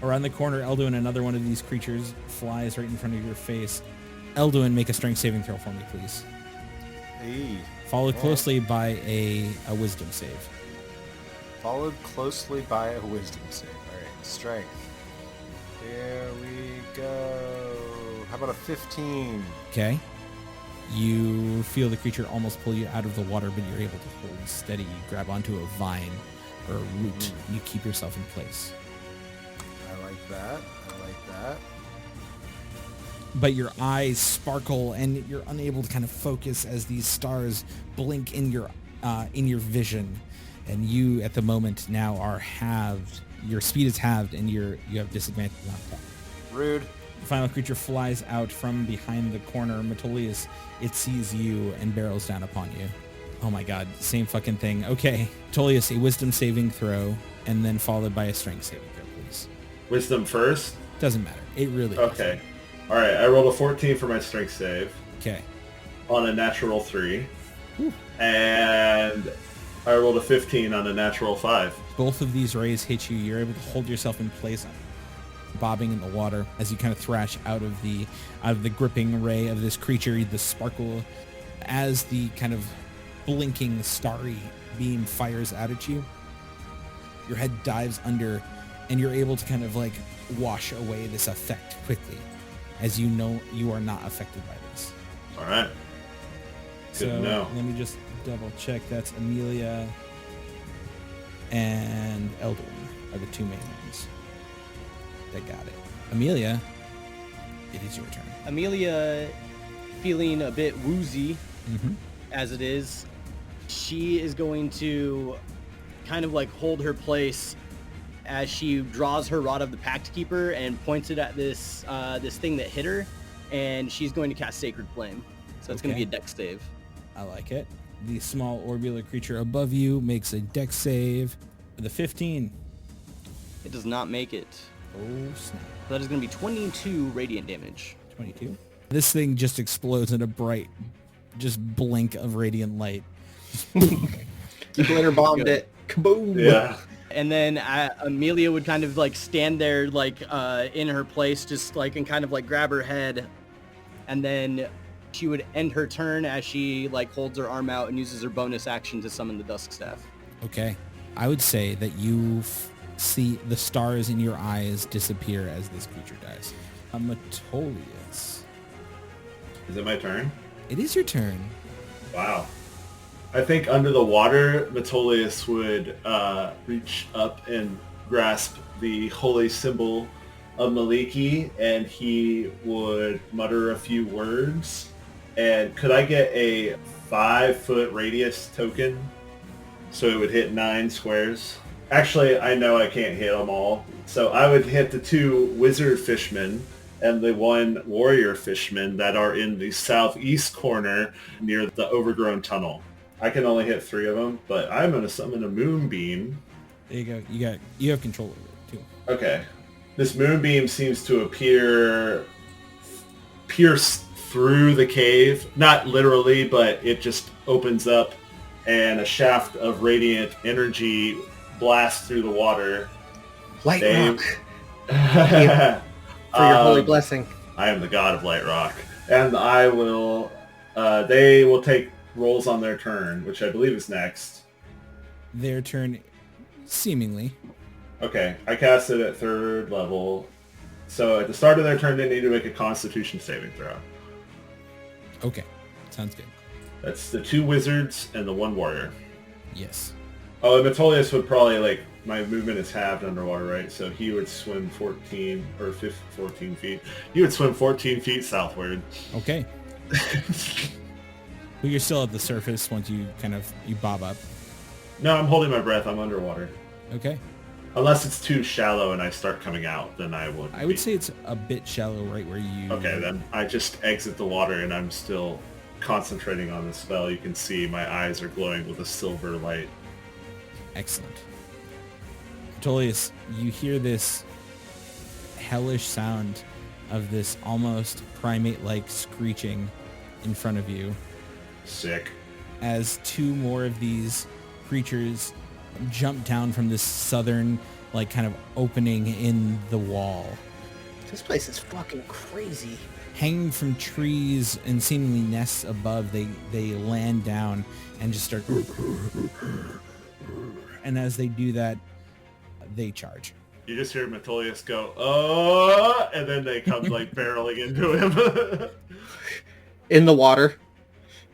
Around the corner, Elduin, another one of these creatures, flies right in front of your face. Elduin, make a strength saving throw for me, please. Hey. Followed closely by a wisdom save. Followed closely by a wisdom save. Alright, strength. Here we go. How about a 15? Okay. You feel the creature almost pull you out of the water, but you're able to hold steady. You grab onto a vine or a root, and you keep yourself in place. I like that. I like that. But your eyes sparkle, and you're unable to kind of focus as these stars blink in your vision. And you, at the moment, now are halved. Your speed is halved, and you have disadvantage on attack. Rude. The final creature flies out from behind the corner. Metolius, it sees you and barrels down upon you. Oh my god, same fucking thing. Okay, Metolius, a wisdom saving throw, and then followed by a strength saving throw, please. Wisdom first? Doesn't matter. It really Okay. Alright, I rolled a 14 for my strength save doesn't. Okay. on a natural 3. And I rolled a 15 on a natural 5. Both of these rays hit you. You're able to hold yourself in place, bobbing in the water as you kind of thrash out of the gripping ray of this creature. The sparkle as the kind of blinking starry beam fires out at you. Your head dives under, and you're able to kind of like wash away this effect quickly, as you know you are not affected by this. Alright. Good to know. Let me just double check. That's Amelia and Elduin are the two main ones that got it. Amelia, it is your turn. Amelia, feeling a bit woozy as it is, she is going to kind of like hold her place as she draws her Rod of the Pact Keeper and points it at this this thing that hit her, and she's going to cast Sacred Flame. So it's going to be a dex save. I like it. The small orbular creature above you makes a dex save with a 15. It does not make it. Oh, snap. So that is going to be 22 radiant damage. 22. This thing just explodes in a bright, just blink of radiant light. You glitter bombed it. Kaboom! Yeah. And then Amelia would kind of like stand there like in her place, just like, and kind of like grab her head, and then she would end her turn as she like holds her arm out and uses her bonus action to summon the Dusk Staff. Okay. I would say that you see the stars in your eyes disappear as this creature dies. Metolius. Is it my turn? It is your turn. Wow. I think under the water, Metolius would reach up and grasp the holy symbol of Maliki, and he would mutter a few words. And could I get a 5-foot radius token so it would hit 9 squares? Actually, I know I can't hit them all. So I would hit the 2 wizard fishmen and the 1 warrior fishman that are in the southeast corner near the overgrown tunnel. I can only hit 3 of them, but I'm going to summon a moonbeam. There you go. You have control over it too. Okay. This moonbeam seems to pierce through the cave. Not literally, but it just opens up and a shaft of radiant energy blasts through the water, Light They- rock. Thank you for your holy blessing. I am the god of Light Rock. And I will... they will take rolls on their turn, which I believe is next. Their turn, seemingly. Okay, I cast it at 3rd level. So at the start of their turn, they need to make a Constitution saving throw. Okay, sounds good. That's the 2 wizards and the 1 warrior. Yes. Oh, and Metolius would probably, like, my movement is halved underwater, right? So he would swim 14 or 14 feet. He would swim 14 feet southward. Okay. But you're still at the surface once you you bob up. No, I'm holding my breath. I'm underwater. Okay. Unless it's too shallow and I start coming out, then I would. I would say it's a bit shallow right where you... Okay, then I just exit the water and I'm still concentrating on the spell. You can see my eyes are glowing with a silver light. Excellent. Tolius, you hear this hellish sound of this almost primate-like screeching in front of you Sick. as 2 more of these creatures jump down from this southern, kind of opening in the wall. This place is fucking crazy. Hanging from trees and seemingly nests above, they land down and just start... And as they do that, they charge. You just hear Metolius go, and then they come barreling into him. In the water.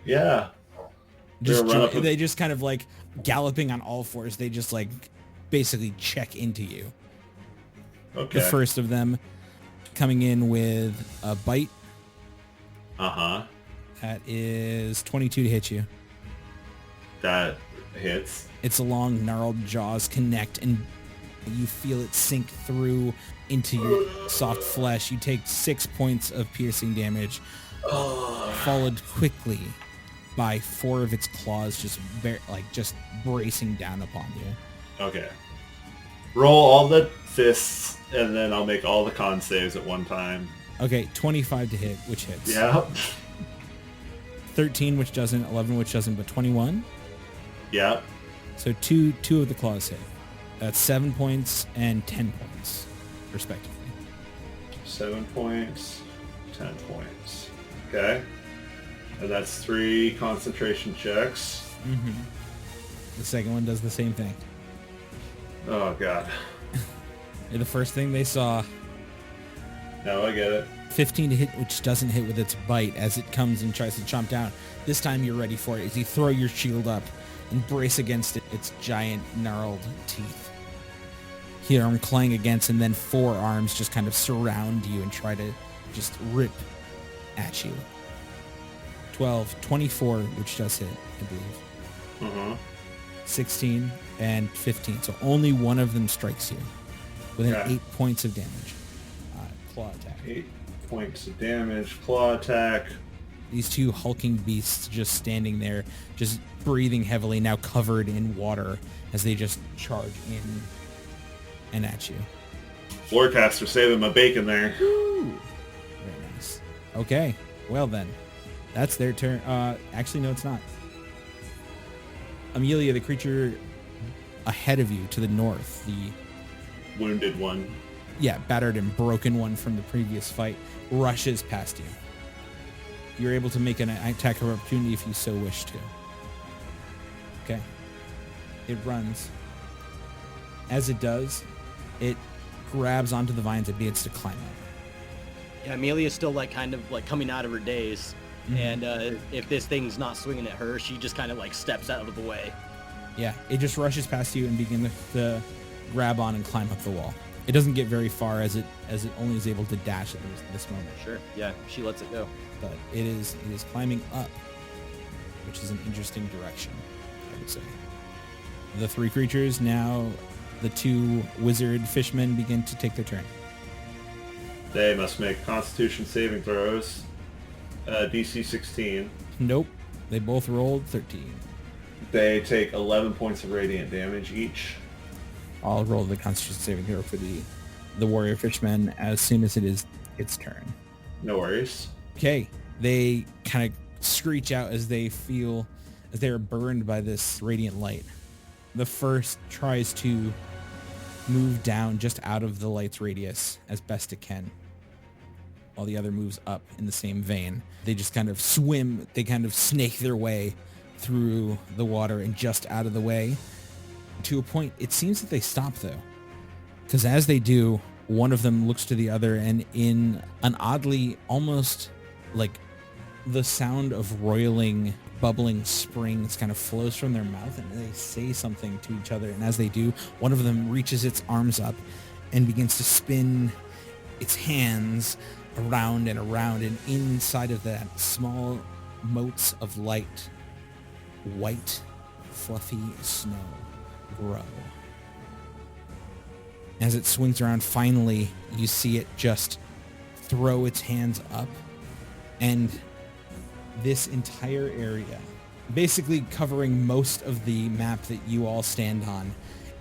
Yeah. They just kind of galloping on all fours. They just basically check into you. Okay. The first of them coming in with a bite. Uh-huh. That is 22 to hit you. That hits. Its long, gnarled jaws connect, and you feel it sink through into your soft flesh. You take 6 points of piercing damage, followed quickly by 4 of its claws just bracing down upon you. Okay. Roll all the fists, and then I'll make all the con saves at one time. Okay, 25 to hit, which hits. Yeah. 13, which doesn't. 11, which doesn't, but 21. Yeah. So two of the claws hit. That's 7 points and 10 points, respectively. 7 points, 10 points. Okay. And that's 3 concentration checks. Mm-hmm. The second one does the same thing. Oh, God. The first thing they saw, No, I get it. 15 to hit, which doesn't hit with its bite as it comes and tries to chomp down. This time you're ready for it as you throw your shield up and brace against its giant gnarled teeth. Hear them clang against, and then 4 arms just kind of surround you and try to just rip at you. 12, 24, which does hit, I believe. Uh-huh. 16 and 15. So only one of them strikes you within Okay. 8 points of damage. Claw attack. 8 points of damage. Claw attack. These 2 hulking beasts just standing there, just breathing heavily, now covered in water as they just charge in and at you. Lorecaster saving my bacon there. Very nice. Okay, well then, that's their turn. Actually, no, it's not. Amelia, the creature ahead of you to the north, the Wounded one. battered and broken one from the previous fight, rushes past you. You're able to make an attack of opportunity if you so wish to. Okay. It runs. As it does, it grabs onto the vines and begins to climb up. Yeah, Amelia's still kind of coming out of her daze. Mhm. And if this thing's not swinging at her, she just kind of steps out of the way. Yeah, it just rushes past you and begins to grab on and climb up the wall. It doesn't get very far as it only is able to dash at this moment. Sure. Yeah, she lets it go. But it is climbing up, which is an interesting direction, I would say. The 3 creatures, now the 2 wizard fishmen begin to take their turn. They must make Constitution saving throws. DC 16. Nope. They both rolled 13. They take 11 points of radiant damage each. I'll roll the Constitution saving throw for the warrior fishmen as soon as it is its turn. No worries. Okay. They kind of screech out as they are burned by this radiant light. The first tries to move down just out of the light's radius as best it can, while the other moves up in the same vein. They just kind of swim, they kind of snake their way through the water and just out of the way. To a point, it seems that they stop though, because as they do, one of them looks to the other, and in an oddly, almost like the sound of roiling, bubbling springs kind of flows from their mouth, and they say something to each other. And as they do, one of them reaches its arms up and begins to spin its hands around and around, and inside of that, small motes of light, white, fluffy snow grow. As it swings around, finally, you see it just throw its hands up, and this entire area, basically covering most of the map that you all stand on,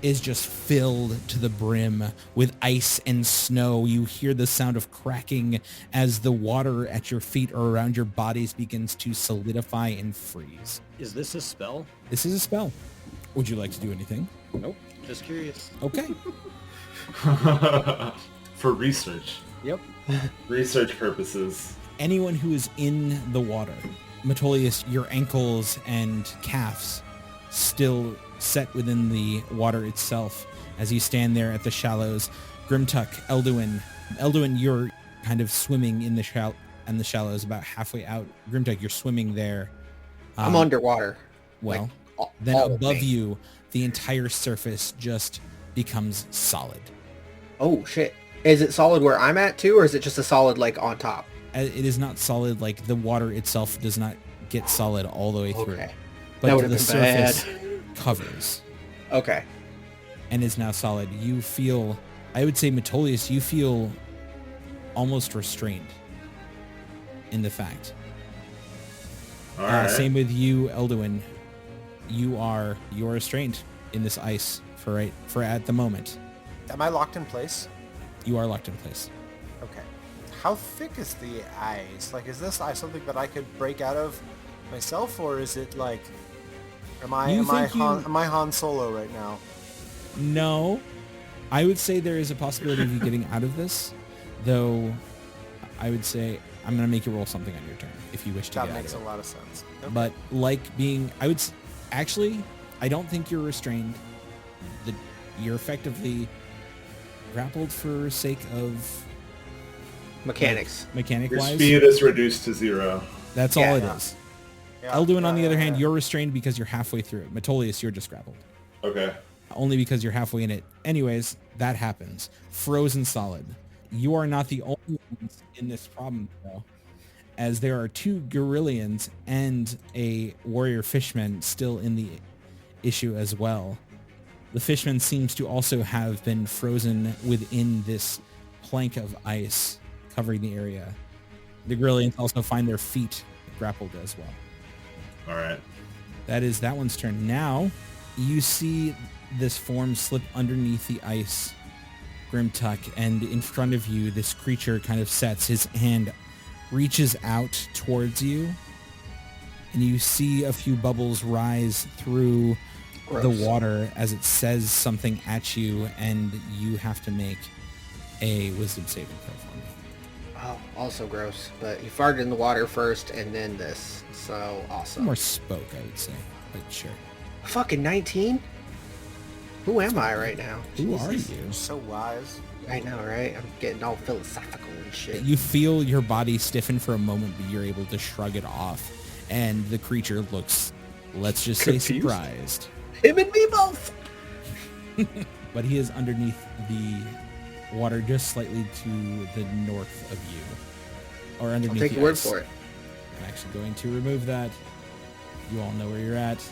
is just filled to the brim with ice and snow. You hear the sound of cracking as the water at your feet or around your bodies begins to solidify and freeze. Is this a spell? This is a spell. Would you like to do anything? Nope. Just curious. Okay. For research. Yep. Research purposes. Anyone who is in the water, Metolius, your ankles and calves still set within the water itself as you stand there at the shallows. Ghrimtuk, Elduin, you're kind of swimming in the shallows about halfway out. Ghrimtuk, you're swimming there. I'm underwater. Well, like, then all of above me. you, the entire surface just becomes solid. Oh shit! Is it solid where I'm at too, or is it just a solid like on top? It is not solid, like the water itself does not get solid all the way through. Okay. That But would've the been surface bad. covers Okay. and is now solid. You feel, I would say, Metolius, you feel almost restrained in the fact. All right. Same with you, Elduin. You are restrained in this ice for at the moment. Am I locked in place? You are locked in place. Okay. How thick is the ice? Like, is this ice something that I could break out of myself, or is it like, am I Han Solo right now? No, I would say there is a possibility of you getting out of this, though. I would say I'm going to make you roll something on your turn if you wish to That get out makes of a it. lot of sense. Okay. But like being, actually, I don't think you're restrained. You're effectively grappled for sake of Mechanics. Your mechanic-wise. speed is reduced to 0. That's Yeah. all it is. Yeah, Elduin, on the other hand, yeah. you're restrained because you're halfway through it. Metolius, you're just grappled. Okay. Only because you're halfway in it. Anyways, that happens. Frozen solid. You are not the only ones in this problem, though, as there are 2 Gorillians and a warrior fishman still in the issue as well. The fishman seems to also have been frozen within this plank of ice covering the area. The Gorillians also find their feet grappled as well. All right. That is that one's turn. Now, you see this form slip underneath the ice, Ghrimtuk, and in front of you, this creature kind of sets. His hand reaches out towards you, and you see a few bubbles rise through the Gross. water as it says something at you, and you have to make a wisdom saving throw for me. Oh, also gross. But he farted in the water first, and then this. So awesome. More spoke, I would say, but sure. Fucking 19. Who am I right now? Who are Jesus. you? So wise. I know, right? I'm getting all philosophical and shit. You feel your body stiffen for a moment, but you're able to shrug it off, and the creature looks, let's just say, Confused? surprised. Him and me both. But he is underneath the water, just slightly to the north of you, or I'll underneath take the your word ice. for it. I'm actually going to remove that. You all know where you're at.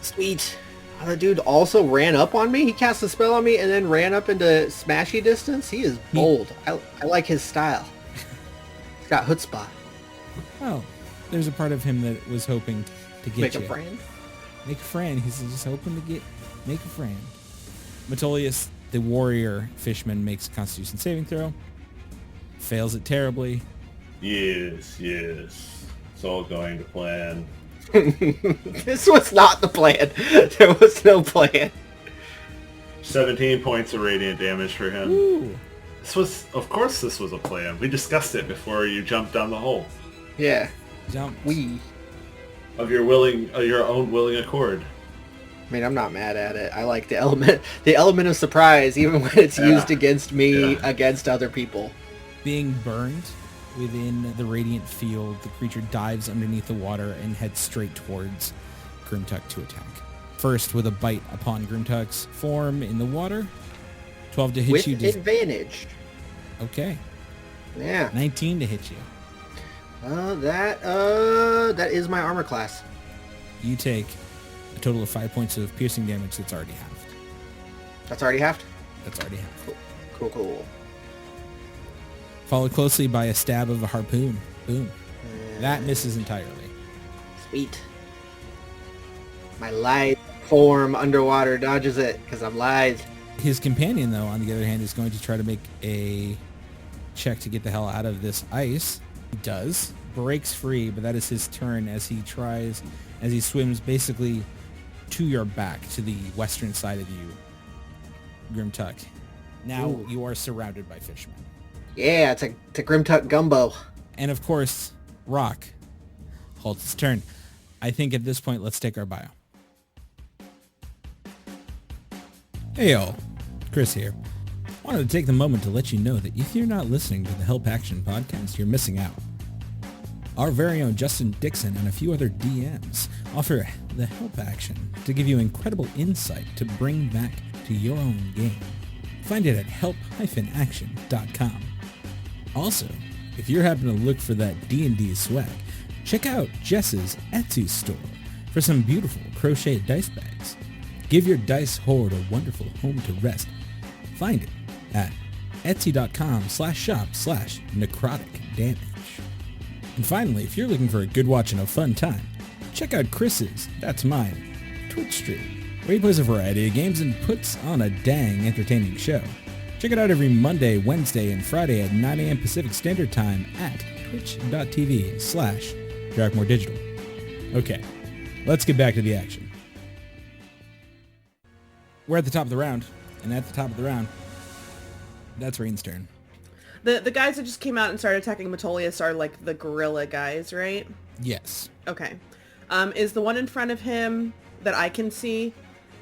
Sweet. Oh, the dude also ran up on me. He cast a spell on me and then ran up into smashy distance. He is bold. I like his style. He's got chutzpah. Oh, there's a part of him that was hoping to get Make you. a friend. Make a friend. He's just hoping to make a friend. Metolius, the warrior fishman, makes a Constitution saving throw. Fails it terribly. Yes. It's all going to plan. This was not the plan. There was no plan. 17 points of radiant damage for him. Ooh. Of course this was a plan. We discussed it before you jumped down the hole. Yeah. Jump. Of your own willing accord. I mean, I'm not mad at it. I like the element of surprise, even when it's used against me, against other people. Being burned within the radiant field, the creature dives underneath the water and heads straight towards Ghrimtuk to attack. First, with a bite upon Grimtuk's form in the water. 12 to hit With you. advantage. Okay. Yeah. 19 to hit you. That is my armor class. You take a total of 5 points of piercing damage that's already halved. That's already halved? That's already halved. Cool. Followed closely by a stab of a harpoon. Boom. That misses entirely. Sweet. My lithe form underwater dodges it, because I'm lithe. His companion, though, on the other hand, is going to try to make a check to get the hell out of this ice. He does. Breaks free, but that is his turn as he swims basically to your back, to the western side of you, Ghrimtuk. Now you are surrounded by fishmen. Yeah, it's a Ghrimtuk gumbo. And of course, Rock holds his turn. I think at this point, let's take our bio. Hey y'all, Chris here. Wanted to take the moment to let you know that if you're not listening to the Help Action podcast, you're missing out. Our very own Justin Dixon and a few other DMs offer the Help Action to give you incredible insight to bring back to your own game. Find it at help-action.com. Also, if you're happening to look for that D&D swag, check out Jess's Etsy store for some beautiful crocheted dice bags. Give your dice hoard a wonderful home to rest. Find it at etsy.com/shop/necrotic damage. And finally, if you're looking for a good watch and a fun time, check out Chris's, that's mine, Twitch stream, where he plays a variety of games and puts on a dang entertaining show. Check it out every Monday, Wednesday, and Friday at 9 a.m. Pacific Standard Time at twitch.tv/DarkmoreDigital. Okay, let's get back to the action. We're at the top of the round, and at the top of the round, that's Rain's turn. The guys that just came out and started attacking Metolius are like the gorilla guys, right? Yes. Okay. Is the one in front of him that I can see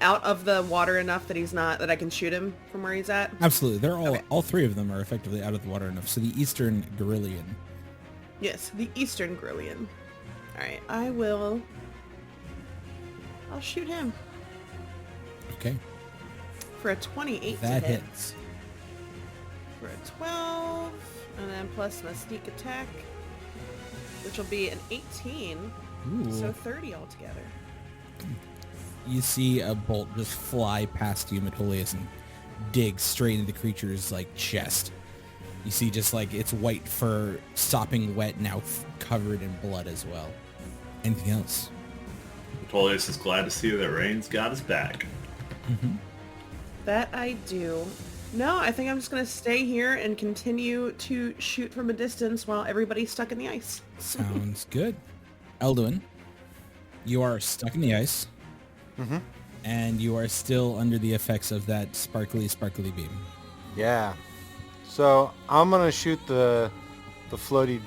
out of the water enough that I can shoot him from where he's at? Absolutely. They're all three of them are effectively out of the water enough. So the Eastern Gorillian. Yes, the Eastern Gorillian. All right, I'll shoot him. Okay. For a 28 That to hit. hits. For a 12, and then plus my sneak attack, which will be an 18. Ooh. So 30 altogether. You see a bolt just fly past you, Metolius, and dig straight into the creature's chest. You see just its white fur sopping wet, now covered in blood as well. Anything else? Metolius is glad to see that Rain's got his back. Mm-hmm. That I do. No, I think I'm just going to stay here and continue to shoot from a distance while everybody's stuck in the ice. Sounds good. Elduin, you are stuck in the ice. Mm-hmm. And you are still under the effects of that sparkly beam. Yeah. So I'm gonna shoot the floaty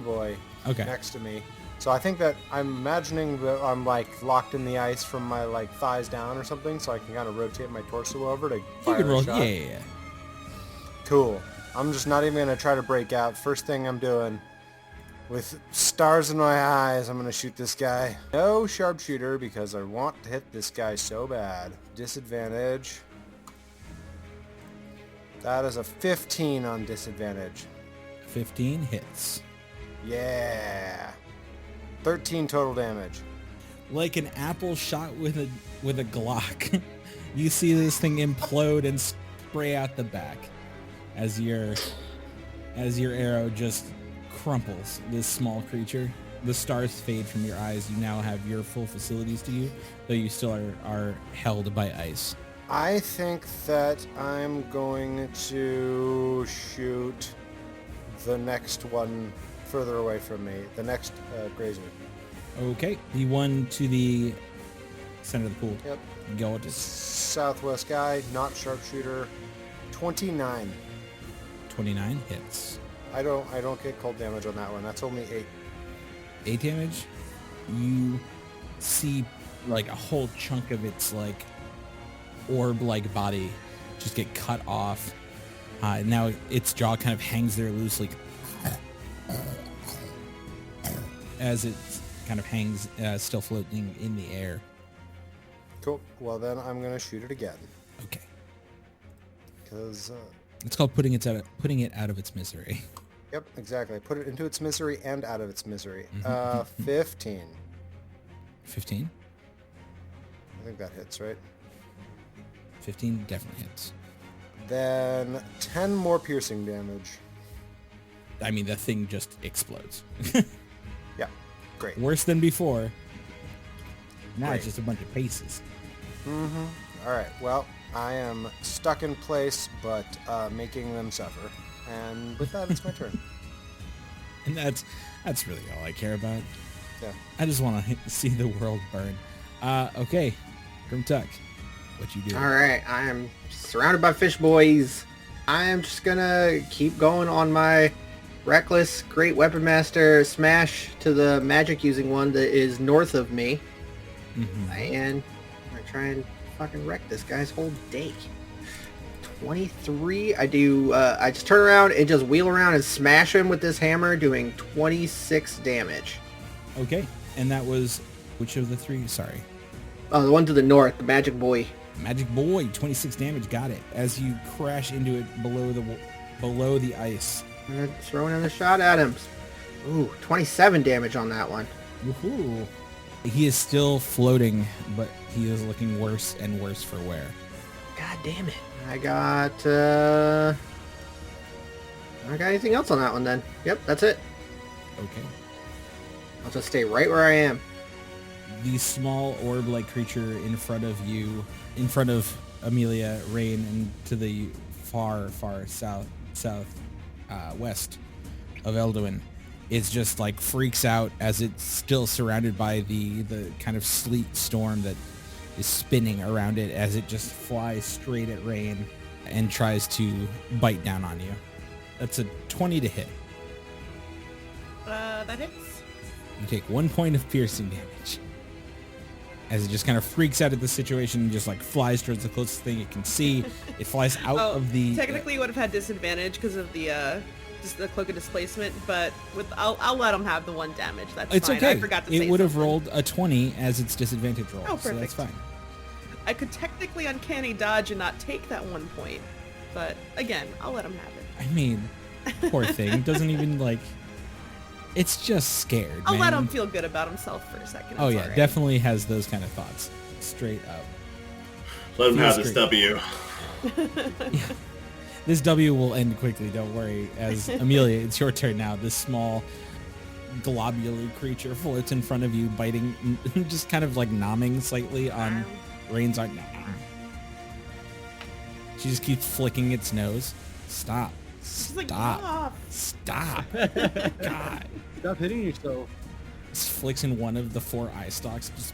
boy next to me. So I think that I'm imagining that I'm locked in the ice from my thighs down or something, so I can kind of rotate my torso over to fire You can roll. a shot. Yeah. Cool. I'm just not even gonna try to break out. First thing I'm doing, with stars in my eyes, I'm gonna shoot this guy. No sharpshooter because I want to hit this guy so bad. Disadvantage. That is a 15 on disadvantage. 15 hits. Yeah. 13 total damage. Like an apple shot with a Glock. You see this thing implode and spray out the back as your arrow just crumples this small creature. The stars fade from your eyes. You now have your full facilities to you, though you still are held by ice. I think that I'm going to shoot the next one further away from me. The next grazer. Okay, the one to the center of the pool. Yep. Go to Southwest guy, not sharpshooter. 29. 29 hits. I don't get cold damage on that one. That's only 8. 8 damage. You see like a whole chunk of its like orb-like body just get cut off. Now its jaw kind of hangs there loosely as it kind of hangs still floating in the air. Cool. Well, then I'm going to shoot it again. Okay. Because... It's called putting it out of its misery. Yep, exactly. Put it into its misery and out of its misery. 15. 15? I think that hits, right? 15 definitely hits. Then 10 more piercing damage. I mean, the thing just explodes. Yeah, great. Worse than before. Now Great. it's just a bunch of paces. All right, well, I am stuck in place, but making them suffer. And with that, it's my turn. And that's really all I care about. Yeah. I just want to see the world burn. Okay, Ghrimtuk, what you do? All right, I am surrounded by fish boys. I am just gonna keep going on my reckless great weapon master smash to the magic using one that is north of me, and I try and fucking wreck this guy's whole day. 23. I do. I just turn around and just wheel around and smash him with this hammer, doing 26 damage. Okay, and that was which of the three? Sorry. Oh, the one to the north, the magic boy. Magic Boy, 26 damage, got it. As you crash into it below the ice. I'm gonna throw another shot at him. Ooh, 27 damage on that one. Woohoo! He is still floating, but he is looking worse and worse for wear. God damn it. I got anything else on that one then. Yep, that's it. Okay. I'll just stay right where I am. The small orb-like creature in front of you, in front of Amelia, Rain, and to the far west of Elduin, is just like freaks out as it's still surrounded by the kind of sleet storm that is spinning around it as it just flies straight at Rain and tries to bite down on you. That's a 20 to hit. That hits. You take 1 point of piercing damage. As it just kind of freaks out at the situation and just like flies towards the closest thing it can see. It flies out of the... Technically you would have had disadvantage because of the cloak of displacement, but I'll let him have the 1 damage. That's It's fine. okay. I forgot to say It would have something. rolled a 20 as its disadvantage roll, Oh, so that's perfect. fine. I could technically uncanny dodge and not take that 1 point, but again, I'll let him have it. I mean, poor thing. Doesn't even like... It's just scared, I'll man. let him feel good about himself for a second. Oh It's yeah, all right. definitely has those kind of thoughts. Straight up. Let him Feels have this great. W. This W will end quickly, don't worry. As Amelia, it's your turn now. This small globular creature floats in front of you, biting, just kind of like nomming slightly on Rain's arm. She just keeps flicking its nose. Stop. She's like, Stop. "Off." Stop. God. Stop hitting yourself. Just flicks in one of the 4 eye stalks. Just...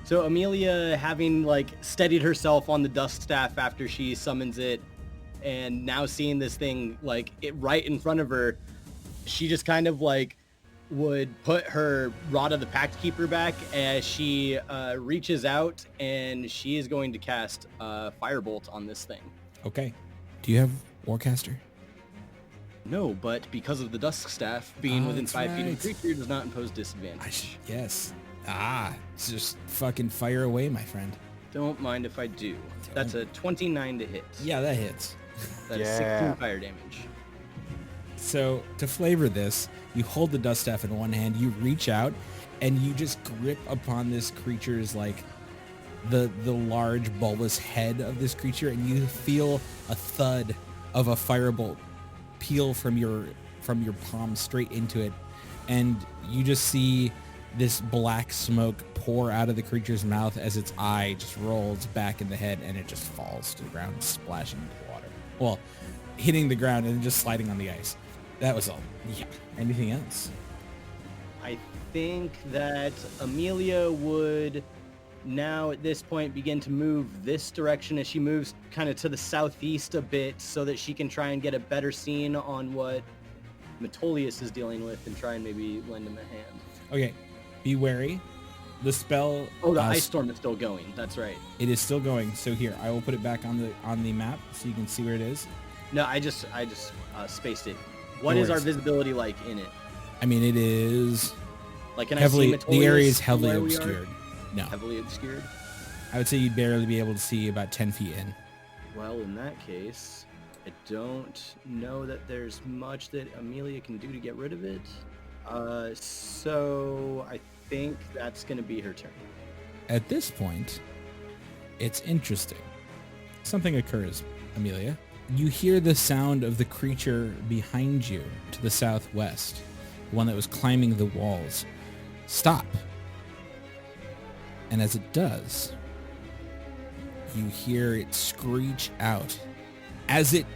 So Amelia, having like steadied herself on the dust staff after she summons it, and now seeing this thing like it right in front of her, she just kind of like would put her Rod of the Pact Keeper back as she reaches out, and she is going to cast Firebolt on this thing. Okay. Do you have Warcaster? No, but because of the Dusk Staff being Oh, within that's 5 feet right. of the creature does not impose disadvantage. Yes. Just fucking fire away, my friend. Don't mind if I do. That's a 29 to hit. Yeah, that hits. That is Yeah. 16 fire damage. So to flavor this, you hold the dust staff in one hand, you reach out, and you just grip upon this creature's like the large bulbous head of this creature, and you feel a thud of a firebolt peel from your palm straight into it, and you just see this black smoke pour out of the creature's mouth as its eye just rolls back in the head, and it just falls to the ground, splashing into the water. Well, hitting the ground and just sliding on the ice. That was all. Yeah. Anything else? I think that Amelia would now at this point begin to move this direction as she moves kind of to the southeast a bit so that she can try and get a better scene on what Metolius is dealing with and try and maybe lend him a hand. Okay, be wary. The spell... Oh, the ice storm is still going. That's right. It is still going. So here, I will put it back on the map so you can see where it is. No, I just spaced it. What is our visibility like in it? I mean, it is Like, can heavily... I see Metolius The area is heavily where we are? obscured. No. Heavily obscured? I would say you'd barely be able to see about 10 feet in. Well, in that case, I don't know that there's much that Amelia can do to get rid of it. So I think that's going to be her turn. At this point, it's interesting. Something occurs, Amelia. You hear the sound of the creature behind you to the southwest, the one that was climbing the walls. Stop. And as it does, you hear it screech out. As it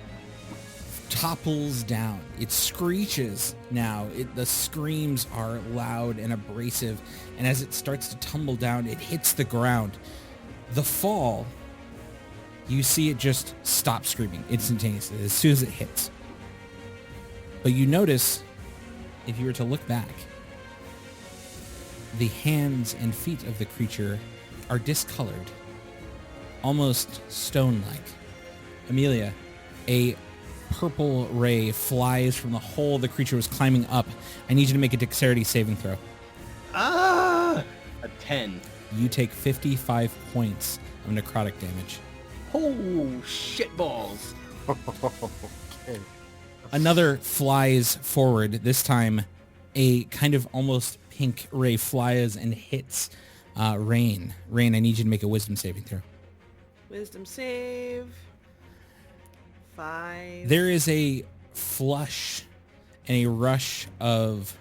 topples down, it screeches now. The screams are loud and abrasive, and as it starts to tumble down, it hits the ground. The fall, you see it just stop screaming instantaneously as soon as it hits. But you notice, if you were to look back, the hands and feet of the creature are discolored, almost stone-like. Amelia, a purple ray flies from the hole the creature was climbing up. I need you to make a dexterity saving throw. Ah! A 10. You take 55 points of necrotic damage. Oh, shit balls. Okay. Another flies forward. This time, a kind of almost pink ray flies and hits Rain. Rain, I need you to make a wisdom saving throw. Wisdom save. 5. There is a flush and a rush of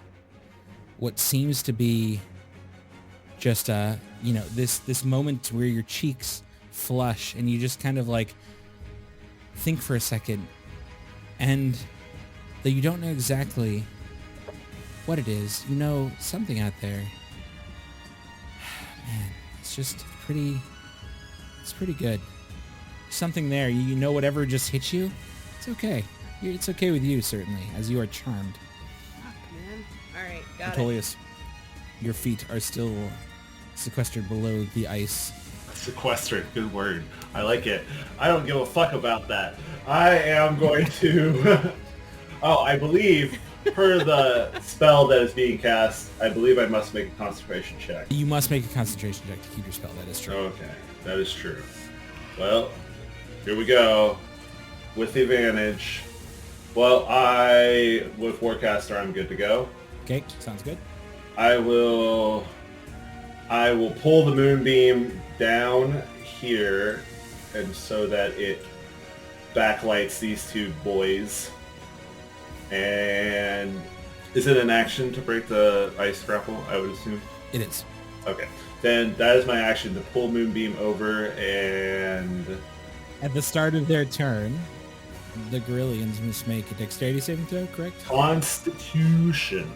what seems to be just this moment where your cheeks flush and you just kind of like think for a second, and though you don't know exactly what it is, you know something out there. Man, it's pretty good. Something there. You know whatever just hit you, it's okay. It's okay with you, certainly, as you are charmed. Fuck, man. Alright, got it. Metolius, your feet are still sequestered below the ice. Sequestered, good word. I like it. I don't give a fuck about that. I am going to... Oh, I believe, per the spell that is being cast, I believe I must make a concentration check. You must make a concentration check to keep your spell. That is true. Okay, that is true. Well, here we go. With the advantage. Well, with Forecaster, I'm good to go. Okay, sounds good. I will pull the moonbeam down here, and so that it backlights these two boys. And is it an action to break the ice grapple, I would assume? It is. Okay. Then that is my action to pull moonbeam over, and... At the start of their turn, the Gorillians must make a dexterity saving throw, correct? Constitution.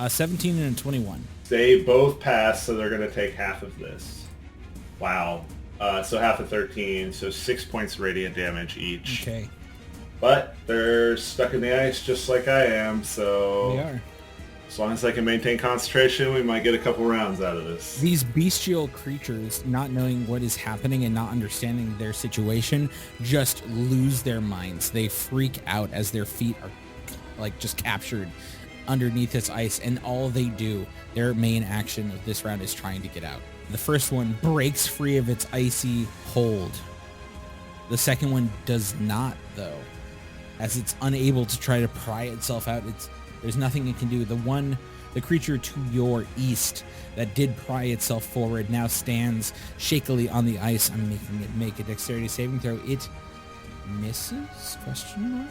17 and a 21. They both pass, so they're going to take half of this. Wow. So half of 13, so 6 points radiant damage each. Okay. But they're stuck in the ice just like I am, so... They are. As long as I can maintain concentration, we might get a couple rounds out of this. These bestial creatures, not knowing what is happening and not understanding their situation, just lose their minds. They freak out as their feet are like just captured underneath this ice, and all they do, their main action of this round is trying to get out. The first one breaks free of its icy hold. The second one does not, though, as it's unable to try to pry itself out. There's nothing it can do. The creature to your east that did pry itself forward now stands shakily on the ice. I'm making it make a dexterity saving throw. It misses? Question mark?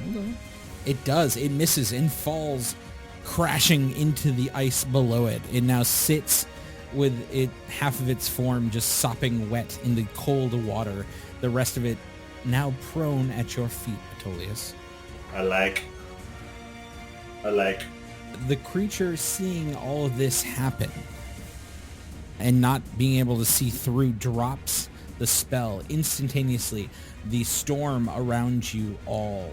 Hold on. It does. It misses and falls crashing into the ice below it. It now sits with half of its form just sopping wet in the cold water. The rest of it now prone at your feet, Metolius. I like. The creature, seeing all of this happen and not being able to see through, drops the spell instantaneously. The storm around you all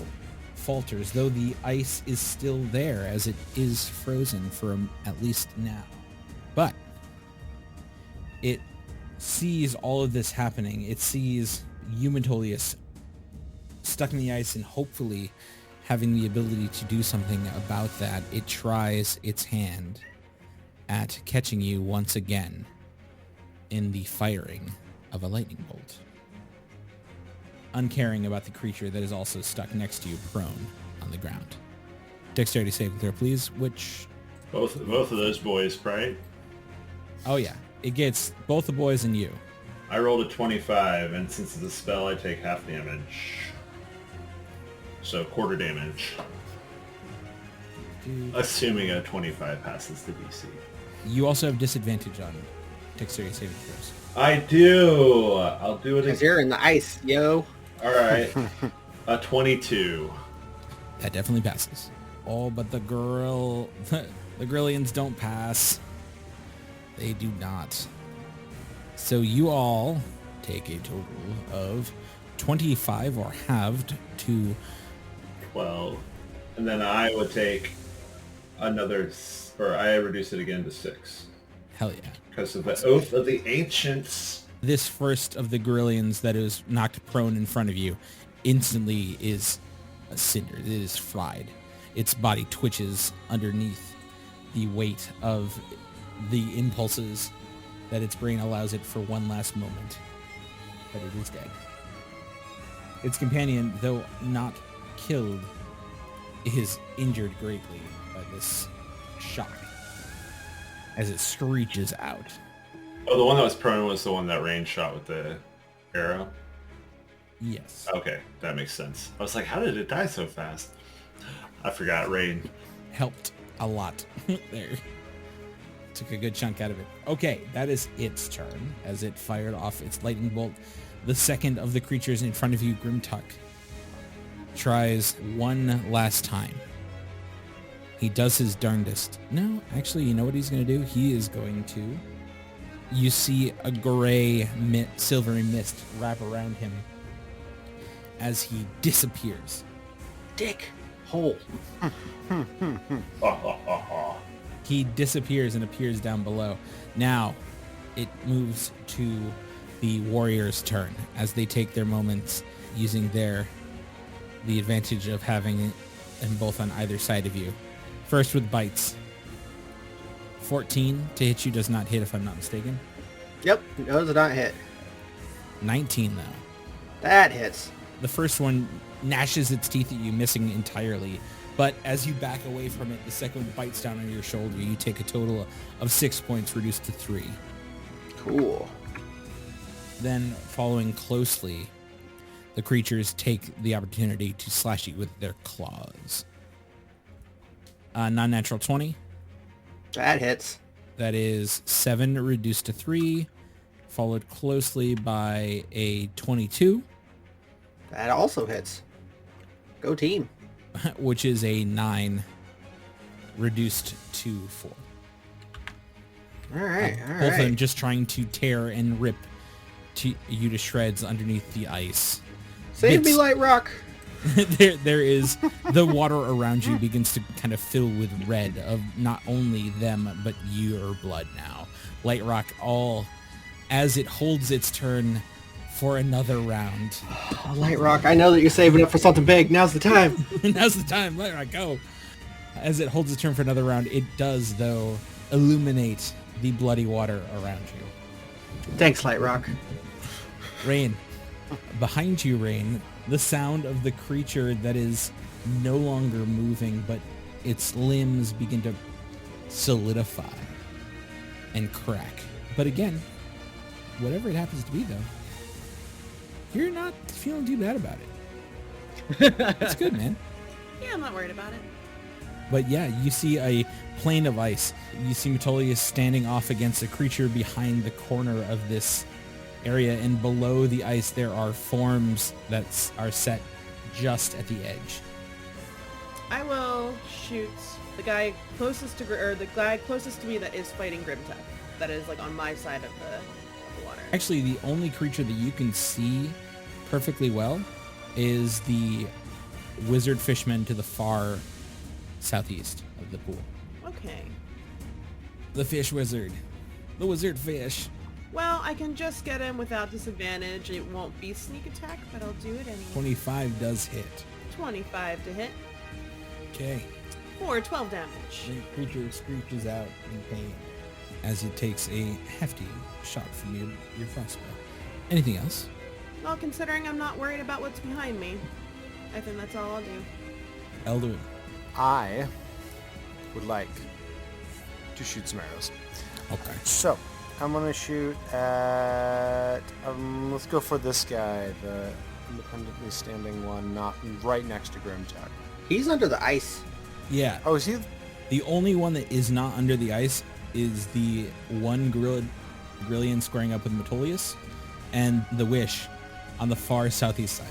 falters, though the ice is still there as it is frozen for at least now. But it sees all of this happening. It sees Eumetolius stuck in the ice and hopefully having the ability to do something about that. It tries its hand at catching you once again in the firing of a lightning bolt, uncaring about the creature that is also stuck next to you, prone on the ground. Dexterity saving throw, please, which... Both of those boys, right? Oh yeah, it gets both the boys and you. I rolled a 25, and since it's a spell, I take half damage. So quarter damage. Assuming a 25 passes the DC. You also have disadvantage on dexterity saving throws. I do. I'll do it Because again. you're in the ice, yo. All right. A 22. That definitely passes. Oh, but the Grillians don't pass. They do not. So you all take a total of 25 or halved to 12. And then I would take another, or I reduce it again to 6. hell yeah. Because of the Oath of the Ancients. This first of the Grillians that is knocked prone in front of you instantly is a cinder. It is fried. Its body twitches underneath the weight of the impulses that its brain allows it for one last moment. But it is dead. Its companion, though not killed, is injured greatly by this shock as it screeches out. Oh, the one that was prone was the one that Rain shot with the arrow? Yes. Okay, that makes sense. I was like, how did it die so fast? I forgot Rain. Helped a lot there. Took a good chunk out of it. Okay, that is its turn as it fired off its lightning bolt. The second of the creatures in front of you, Ghrimtuk, tries one last time. He does his darndest. No, actually, you know what he's going to do? He is going to... You see a gray, silvery mist wrap around him as he disappears. Dick hole. He disappears and appears down below. Now, it moves to the warrior's turn as they take their moments using the advantage of having them both on either side of you. First with bites. 14 to hit you does not hit if I'm not mistaken. Yep, those are not hit. 19 though. That hits. The first one gnashes its teeth at you, missing entirely. But as you back away from it, the second one bites down on your shoulder. You take a total of 6 points, reduced to 3. Cool. Then, following closely, the creatures take the opportunity to slash you with their claws. Non-natural 20. That hits. That is 7 reduced to 3, followed closely by a 22. That also hits. Go team. Which is a 9 reduced to 4. All right, all Both of them right. just trying to tear and rip you to shreds underneath the ice. Save me, Bits- Light Rock. there is the water around you begins to kind of fill with red of not only them but your blood now. Light Rock, all as it holds its turn for another round. Oh, Light Rock, I know that you're saving up for something big. Now's the time. Now's the time. Light Rock, go. As it holds its turn for another round, it does though illuminate the bloody water around you. Thanks, Light Rock. Rain, behind you, Rain, the sound of the creature that is no longer moving, but its limbs begin to solidify and crack. But again, whatever it happens to be, though, you're not feeling too bad about it. It's good, man. Yeah, I'm not worried about it. But yeah, you see a plane of ice. You see Metolius standing off against a creature behind the corner of this area, and below the ice there are forms that are set just at the edge. I will shoot the guy closest to me that is fighting Ghrimtuk. That is like on my side of the water. Actually, the only creature that you can see perfectly well is the wizard fishman to the far southeast of the pool. Okay. The fish wizard. The wizard fish. Well, I can just get him without disadvantage. It won't be sneak attack, but I'll do it anyway. 25 does hit. 25 to hit. Okay. For 12 damage. The creature screeches out in pain as it takes a hefty shot from your crossbow. Anything else? Well, considering I'm not worried about what's behind me, I think that's all I'll do. Elduin. I would like to shoot some arrows. Okay. So, I'm going to shoot at... let's go for this guy, the independently standing one, not right next to Ghrimtuk. He's under the ice. Yeah. Oh, is he? The only one that is not under the ice is the one Grillion squaring up with Metolius and the Wish on the far southeast side.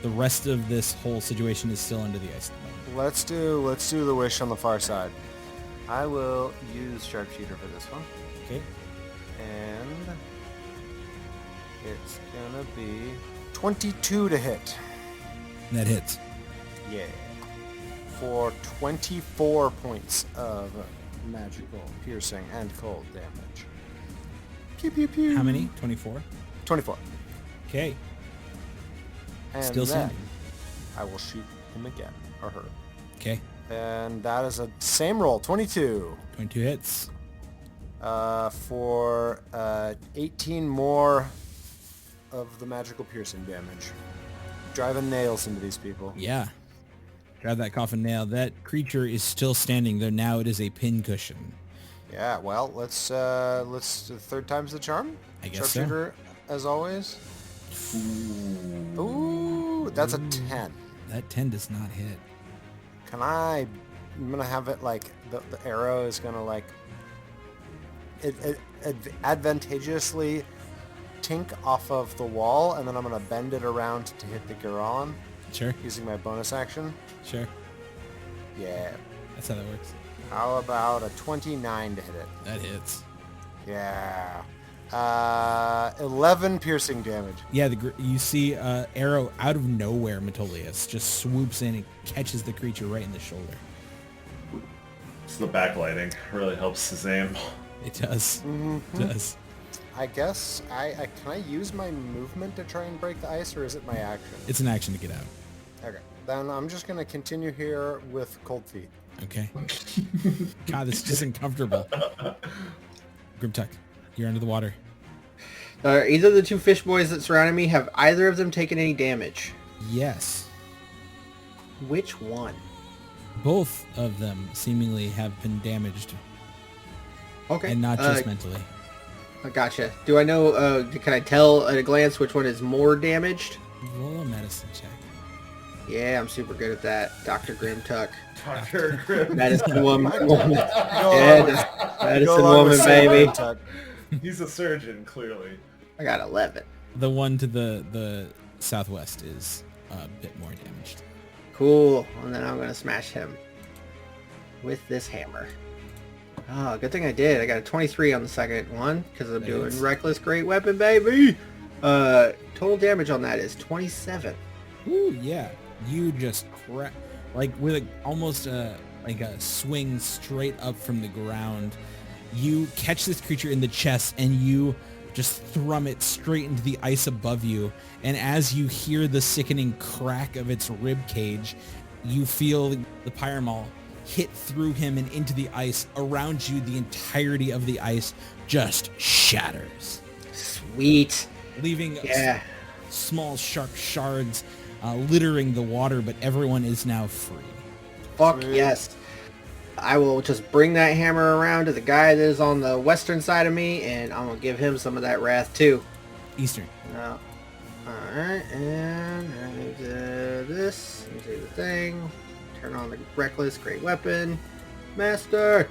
The rest of this whole situation is still under the ice. Let's do the Wish on the far side. I will use Sharpshooter for this one. Okay. And it's gonna be 22 to hit. That hits. Yeah. For 24 points of magical, piercing, and cold damage. Pew pew pew. How many? 24? 24. Okay. And Still then standing. I will shoot him again, or her. Okay. And that is a same roll, 22. 22 hits. For 18 more of the magical piercing damage. Driving nails into these people. Yeah. Grab that coffin nail. That creature is still standing, though now it is a pincushion. Yeah, well, let's third time's the charm. I guess so. Sharpshooter, as always. Ooh, that's a 10. That 10 does not hit. I'm gonna have it like the arrow is gonna like it advantageously tink off of the wall, and then I'm gonna bend it around to hit the Giron Sure. using my bonus action. Sure. Yeah. That's how that works. How about a 29 to hit it? That hits. Yeah. 11 piercing damage. Yeah, you see arrow out of nowhere, Metolius just swoops in and catches the creature right in the shoulder. So the backlighting really helps his aim. It does. Mm-hmm. It does. I guess can I use my movement to try and break the ice, or is it my action? It's an action to get out. Okay. Then I'm just gonna continue here with cold feet. Okay. God, this is just uncomfortable. Ghrimtuk, you're under the water. Either of the two fish boys that surrounded me, have either of them taken any damage? Yes. Which one? Both of them seemingly have been damaged, Okay. and not just mentally. I gotcha. Do I know, can I tell at a glance which one is more damaged? Roll a medicine check. Yeah, I'm super good at that. Dr. Ghrimtuk. Dr. Grim. Medicine woman. Go Medicine along woman, with baby. Tuck. He's a surgeon, clearly. I got 11. The one to the southwest is a bit more damaged. Cool. And then I'm going to smash him with this hammer. Oh, good thing I did. I got a 23 on the second one because I'm doing Nice. Reckless Great Weapon, baby. Total damage on that is 27. Ooh, yeah. You just like with almost like a swing straight up from the ground. You catch this creature in the chest and you just thrum it straight into the ice above you. And as you hear the sickening crack of its rib cage, you feel the Pyramol hit through him and into the ice. Around you, the entirety of the ice just shatters, Sweet. leaving Yeah. small sharp shards littering the water, but everyone is now free. Fuck Sweet. yes. I will just bring that hammer around to the guy that is on the western side of me, and I'm going to give him some of that wrath too. Eastern. Alright, and I do this, and do the thing. Turn on the Reckless Great Weapon. Master!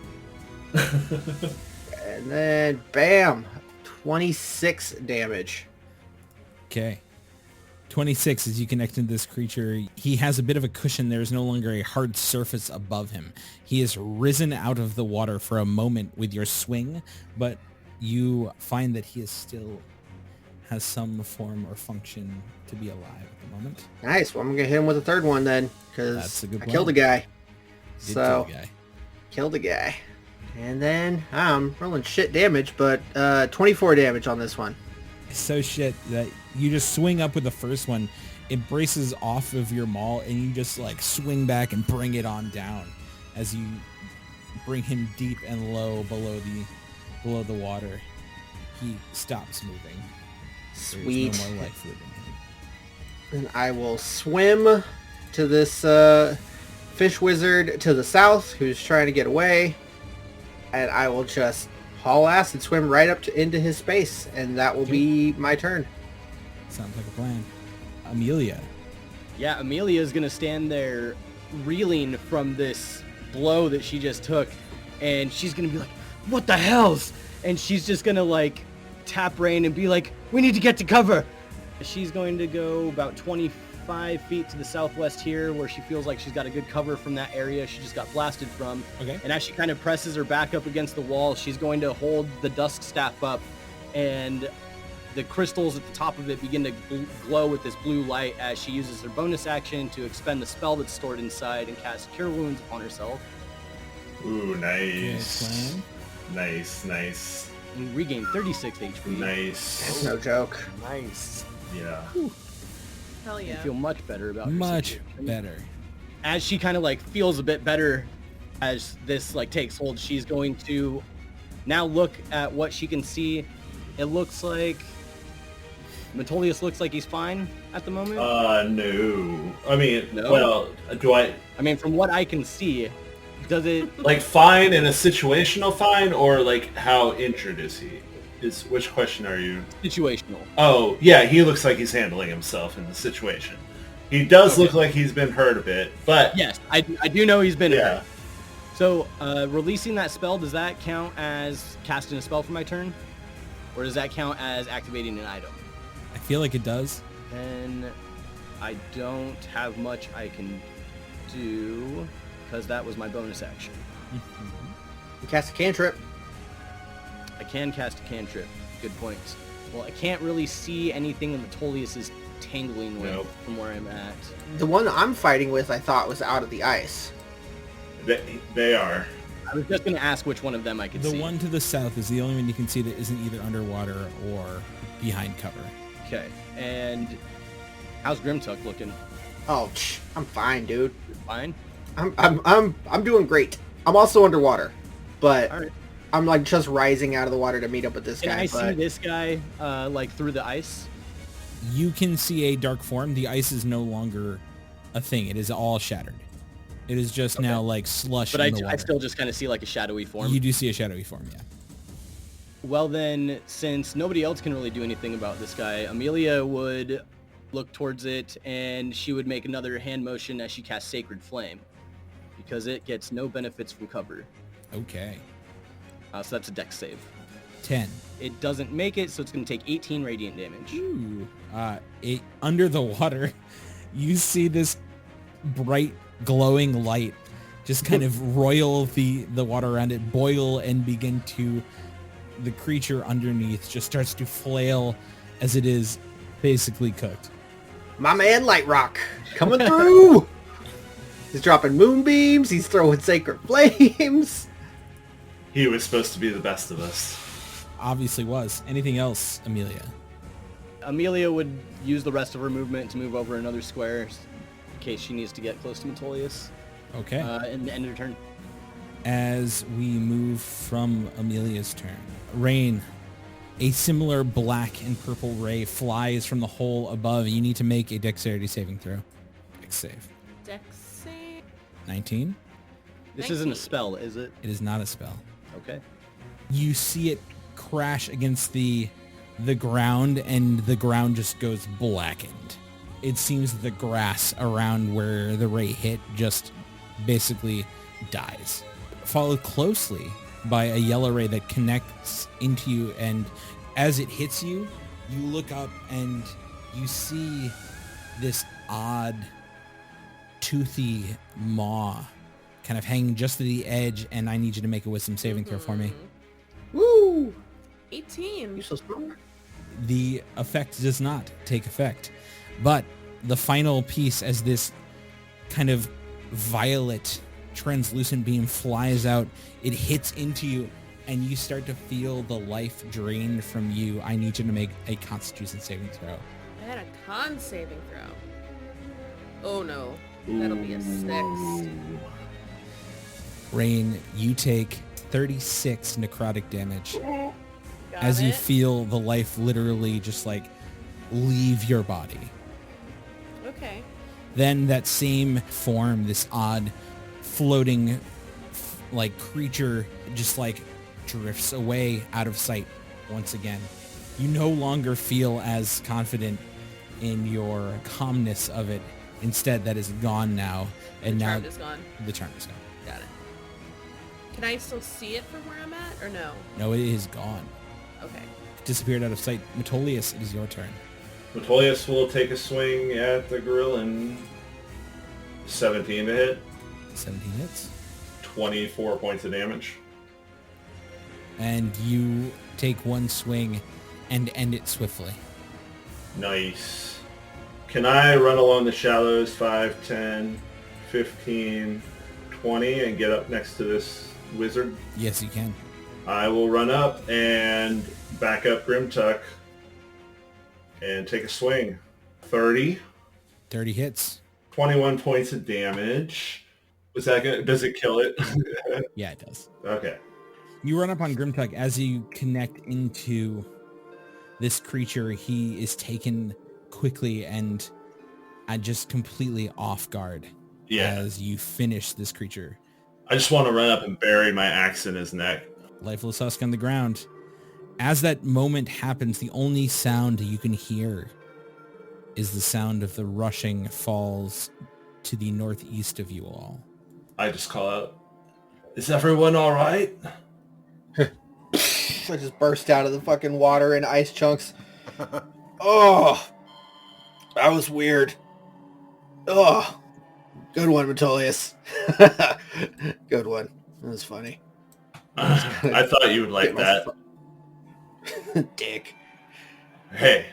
And then, bam! 26 damage. Okay. 26, as you connect into this creature, he has a bit of a cushion. There is no longer a hard surface above him. He has risen out of the water for a moment with your swing, but you find that he is still has some form or function to be alive at the moment. Nice. Well, I'm going to hit him with a third one then, That's because a good I plan. killed a guy. Did So, kill the guy. killed a guy. And then I'm rolling shit damage, but 24 damage on this one. So shit that you just swing up with the first one. It braces off of your maul, and you just like swing back and bring it on down as you bring him deep and low below the water. He stops moving. Sweet. There's no more life fluid in him. And I will swim to this fish wizard to the south who's trying to get away. And I will just haul ass and swim right up into his space. And that will be my turn. Sounds like a plan. Amelia. Yeah, Amelia's gonna stand there reeling from this blow that she just took, and she's gonna be like, what the hells? And she's just gonna like tap Rain and be like, we need to get to cover. She's going to go about 25 feet to the southwest here, where she feels like she's got a good cover from that area she just got blasted from. Okay. And as she kind of presses her back up against the wall, she's going to hold the dusk staff up, and the crystals at the top of it begin to glow with this blue light as she uses her bonus action to expend the spell that's stored inside and cast Cure Wounds upon herself. Ooh, Good nice. plan. Nice. And regain 36 HP. That's Nice. no joke. Nice. Yeah. Hell You yeah. feel much better about her Much situation. better. As she kind of like feels a bit better as this like takes hold, she's going to now look at what she can see. It looks like Metolius looks like he's fine at the moment. No. I mean, No? well, do I, I mean, from what I can see, does it? like, fine in a situational fine, or, like, how injured is he? Which question are you? Situational. Oh, yeah, he looks like he's handling himself in the situation. He does look like he's been hurt a bit, but... Yes, I do know he's been Yeah. hurt. So, releasing that spell, does that count as casting a spell for my turn? Or does that count as activating an item? I feel like it does. And I don't have much I can do, because that was my bonus action. You cast a cantrip. I can cast a cantrip. Good point. Well, I can't really see anything that Metolius is tangling with Nope. from where I'm at. The one I'm fighting with, I thought, was out of the ice. They are. I was just going to ask which one of them I could The see. one to the south is the only one you can see that isn't either underwater or behind cover. Okay. And how's Ghrimtuk looking? Oh, I'm fine, dude. Fine? I'm doing great. I'm also underwater, but All right. I'm like just rising out of the water to meet up with this Can guy. I see but this guy, like, through the ice? You can see a dark form. The ice is no longer a thing. It is all shattered. It is just now like slush But in the I water. still just kind of see, like, a shadowy form. You do see a shadowy form, yeah. Well then, since nobody else can really do anything about this guy, Amelia would look towards it, and she would make another hand motion as she casts Sacred Flame, because it gets no benefits from cover. Okay. So that's a dex save. 10. It doesn't make it, so it's going to take 18 radiant damage. Ooh. Under the water, you see this bright glowing light just kind of roil the water around it, boil, and begin to... The creature underneath just starts to flail as it is basically cooked. my man Light Rock coming through. He's dropping moonbeams. He's throwing sacred flames. He was supposed to be the best of us. Obviously was. Anything else, Amelia? Amelia would use the rest of her movement to move over another square in case she needs to get close to Metolius. Okay. In the end of her turn. As we move from Amelia's turn, Rain, a similar black and purple ray flies from the hole above. You need to make a dexterity saving throw. Dex save. Dex save. 19. This isn't a spell, is it? It is not a spell. Okay. You see it crash against the ground, and the ground just goes blackened. It seems the grass around where the ray hit just basically dies. Followed closely by a yellow ray that connects into you, and as it hits you, you look up and you see this odd, toothy maw kind of hanging just to the edge, and I need you to make a wisdom saving throw for me. Woo! 18. You so smart. The effect does not take effect, but the final piece, as this kind of violet translucent beam flies out, it hits into you and you start to feel the life drained from you. I need you to make a Constitution saving throw. I had a con saving throw. Oh no. That'll be a 6. Rain, you take 36 necrotic damage Got as you it. feel the life literally just like leave your body. Okay. Then that same form, this odd floating like creature, just like drifts away out of sight once again. You no longer feel as confident in your calmness of it. Instead, that is gone now. And The now charm is gone. the charm is gone. Got it. Can I still see it from where I'm at, or no? No, it is gone. Okay. Disappeared out of sight. Metolius, it is your turn. Metolius will take a swing at the gorilla and 17 to hit, 17 hits. 24 points of damage. And you take one swing and end it swiftly. Nice. Can I run along the shallows 5, 10, 15, 20 and get up next to this wizard? Yes, you can. I will run up and back up Ghrimtuk and take a swing. 30, 30 hits. 21 points of damage. Was that good? Does it kill it? Yeah, it does. Okay. You run up on Ghrimtuk. As you connect into this creature, he is taken quickly and just completely off guard Yeah. as you finish this creature. I just want to run up and bury my axe in his neck. Lifeless husk on the ground. As that moment happens, the only sound you can hear is the sound of the rushing falls to the northeast of you all. I just call out, "Is everyone all right?" I just burst out of the fucking water in ice chunks. Oh, that was weird. Oh, good one, Metolius. Good one. That was funny. I thought you would like Get my that. Dick. Hey,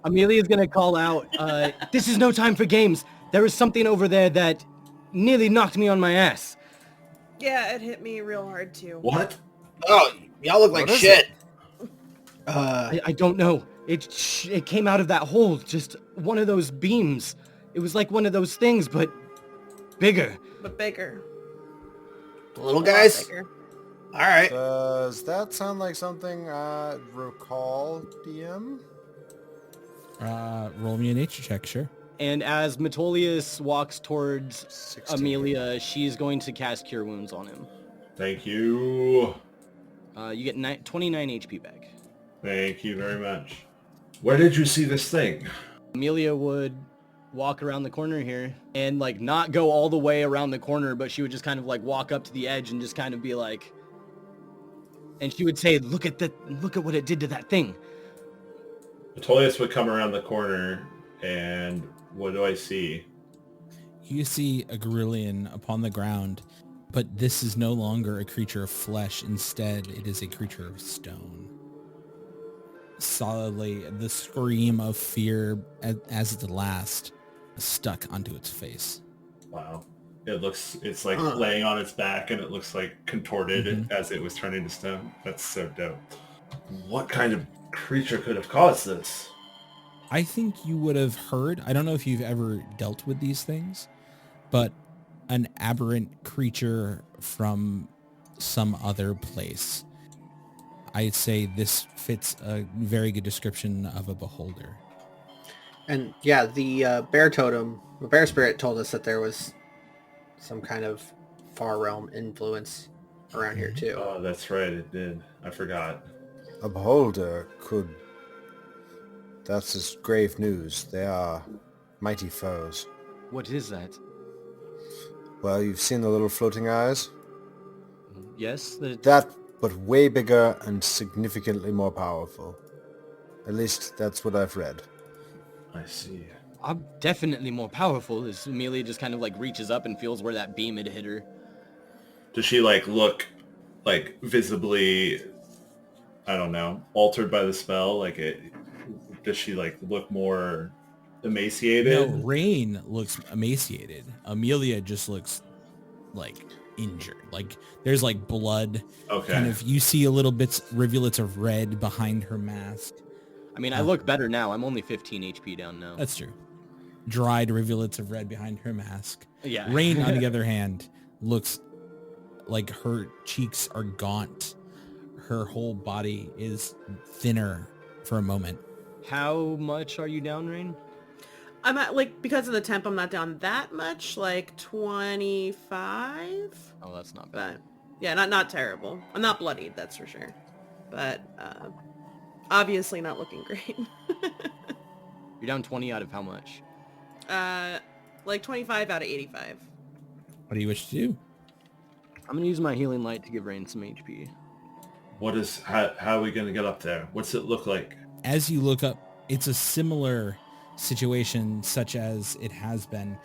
Amelia's gonna call out, this is no time for games. There is something over there that nearly knocked me on my ass. Yeah, it hit me real hard too. what? Oh, y'all look like What is shit. I don't know. It came out of that hole, just one of those beams. It was like one of those things, but bigger. But bigger. Little A lot guys. bigger. All right. Does that sound like something I recall, DM? Roll me a nature check, sure. And as Metolius walks towards 16. Amelia, she's going to cast Cure Wounds on him. Thank you. You get 29 HP back. Thank you very much. Where did you see this thing? Amelia would walk around the corner here and like not go all the way around the corner, but she would just kind of like walk up to the edge and just kind of be like, and she would say, look at what it did to that thing. Metolius would come around the corner, and what do I see? You see a Gorillion upon the ground, but this is no longer a creature of flesh. Instead, it is a creature of stone. Solidly, the scream of fear as the last stuck onto its face. Wow. It's like laying on its back, and it looks like contorted as it was turning to stone. That's so dope. What kind of creature could have caused this? I think you would have heard, I don't know if you've ever dealt with these things, but an aberrant creature from some other place. I'd say this fits a very good description of a beholder. And yeah, the bear totem, the bear spirit told us that there was some kind of far realm influence around here too. Oh, that's right, it did. I forgot. A beholder could... That's just grave news. They are mighty foes. What is that? Well, you've seen the little floating eyes? Yes? That, but way bigger and significantly more powerful. At least, that's what I've read. I see. I'm definitely more powerful. As Amelia just kind of like reaches up and feels where that beam had hit her. Does she like look like visibly, I don't know, altered by the spell? Like does she like look more emaciated? No, Rain looks emaciated. Amelia just looks like injured. Like there's like blood. Okay. Kind of, you see a little bits, rivulets of red behind her mask. I mean, I look better now. I'm only 15 HP down now. That's true. Dried rivulets of red behind her mask. Yeah. Rain, on the other hand, looks like her cheeks are gaunt. Her whole body is thinner for a moment. How much are you down, Rain? I'm at, like, because of the temp, I'm not down that much, like 25. Oh, that's not bad. But yeah, not terrible. I'm not bloodied, that's for sure. But obviously not looking great. You're down 20 out of how much? Like 25 out of 85. What do you wish to do? I'm going to use my healing light to give Rain some HP. How are we going to get up there? What's it look like? As you look up, it's a similar situation such as it has been.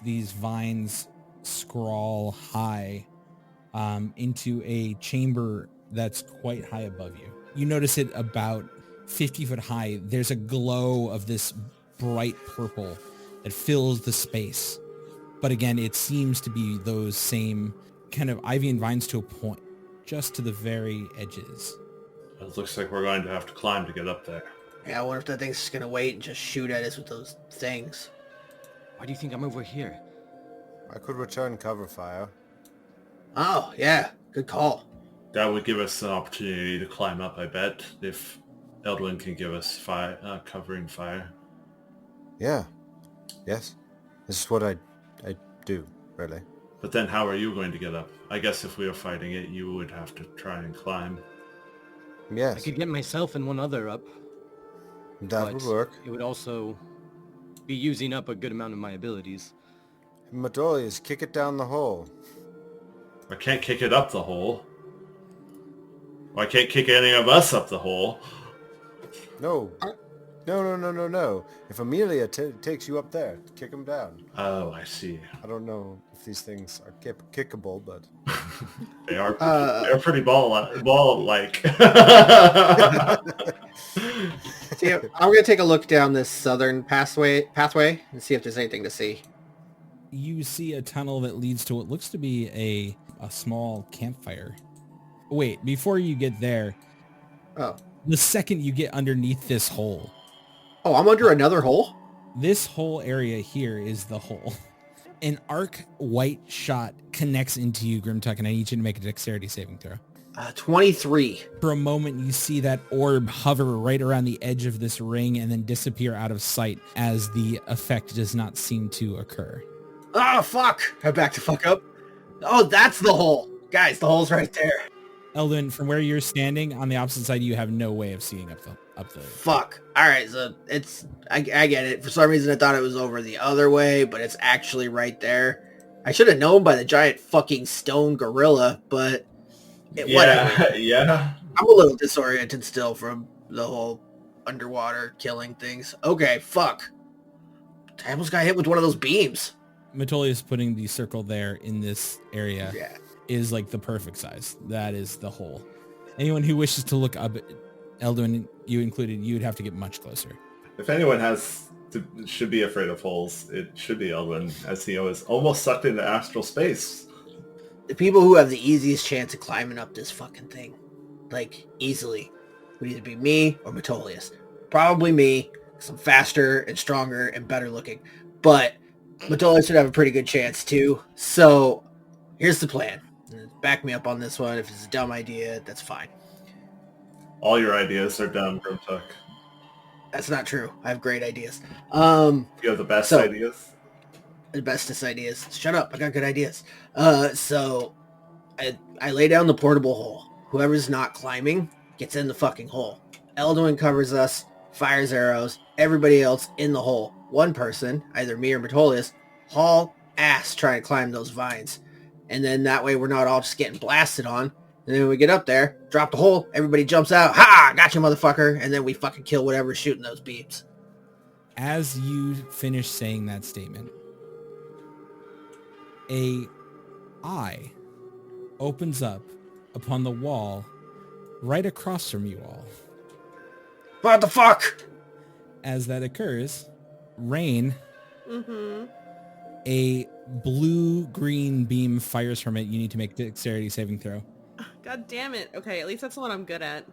These vines scrawl high into a chamber that's quite high above you. You notice it about 50 foot high. There's a glow of this bright purple that fills the space. But again, it seems to be those same kind of ivy and vines to a point, just to the very edges. It looks like we're going to have to climb to get up there. Yeah, I wonder if that thing's just gonna wait and just shoot at us with those things. Why do you think I'm over here? I could return cover fire. Oh, yeah. Good call. That would give us an opportunity to climb up, I bet, if Eldwin can give us fire, covering fire. Yeah. Yes. This is what I do, really. But then how are you going to get up? I guess if we were fighting it, you would have to try and climb. Yes. I could get myself and one other up. That would work. It would also be using up a good amount of my abilities. Medolius, kick it down the hole. I can't kick it up the hole. Or I can't kick any of us up the hole. No. No. If Amelia takes you up there, kick him down. Oh, I see. I don't know if these things are kickable, but... They're pretty ball-like. See, I'm gonna take a look down this southern pathway and see if there's anything to see. You see a tunnel that leads to what looks to be a small campfire. Wait, before you get there, the second you get underneath this hole. Oh, I'm under another hole? This whole area here is the hole. An arc white shot connects into you, Ghrimtuk, and I need you to make a dexterity saving throw. 23. For a moment, you see that orb hover right around the edge of this ring and then disappear out of sight as the effect does not seem to occur. Oh, fuck. I back the fuck up. Oh, that's the hole. Guys, the hole's right there. Eldon, from where you're standing on the opposite side, you have no way of seeing up the. Fuck. All right, so I get it. For some reason, I thought it was over the other way, but it's actually right there. I should have known by the giant fucking stone gorilla, but whatever. Yeah. I'm a little disoriented still from the whole underwater killing things. Okay, fuck. I almost got hit with one of those beams. Metolius putting the circle there in this area Yeah. is like the perfect size. That is the hole. Anyone who wishes to look up, Eldon, you included, you would have to get much closer. If anyone should be afraid of holes, it should be Eldwin, as he was almost sucked into astral space. The people who have the easiest chance of climbing up this fucking thing, like, easily, would either be me or Metolius. Probably me, because I'm faster and stronger and better looking. But Metolius would have a pretty good chance too. So, here's the plan. Back me up on this one. If it's a dumb idea, that's fine. All your ideas are dumb, Ghrimtuk. That's not true. I have great ideas. You have the best ideas? The bestest ideas. Shut up. I got good ideas. So I lay down the portable hole. Whoever's not climbing gets in the fucking hole. Eldwin covers us, fires arrows, everybody else in the hole. One person, either me or Metolius, haul ass trying to climb those vines. And then that way we're not all just getting blasted on. And then we get up there, drop the hole, everybody jumps out. Ha! Got you, motherfucker. And then we fucking kill whatever's shooting those beams. as you finish saying that statement, a eye opens up upon the wall right across from you all. What the fuck? As that occurs, Rain, Mm-hmm. a blue-green beam fires from it. You need to make dexterity saving throw. God damn it. Okay, at least that's the one I'm good at.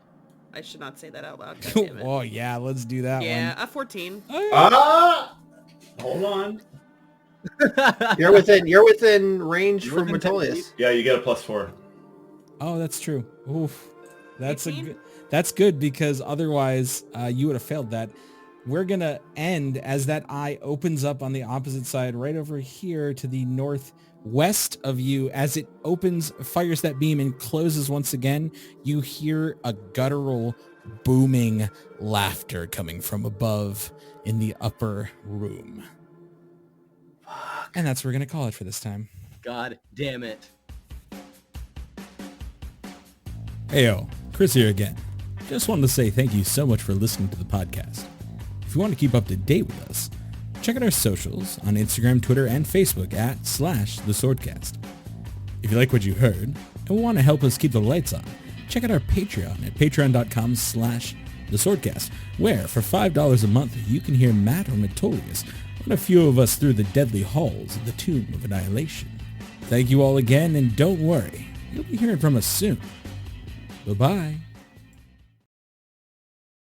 I should not say that out loud. God damn it. Oh yeah, let's do that Yeah, one. a 14. Hold on. You're within range from within 10 Metolius. feet. Yeah, you get a +4. Oh, that's true. Oof. That's 18? that's good because otherwise you would have failed that. We're going to end as that eye opens up on the opposite side right over here to the northwest of you. As it opens, fires that beam and closes once again, you hear a guttural booming laughter coming from above in the upper room. And that's what we're going to call it for this time. God damn it. Heyo, Chris here again. Just wanted to say thank you so much for listening to the podcast. If you want to keep up to date with us, check out our socials on Instagram, Twitter, and Facebook @/TheSwordcast. If you like what you heard and want to help us keep the lights on, check out our Patreon at patreon.com/TheSwordcast, where for $5 a month you can hear Matt or Metolius run a few of us through the deadly halls of the Tomb of Annihilation. Thank you all again, and don't worry, you'll be hearing from us soon. Bye-bye.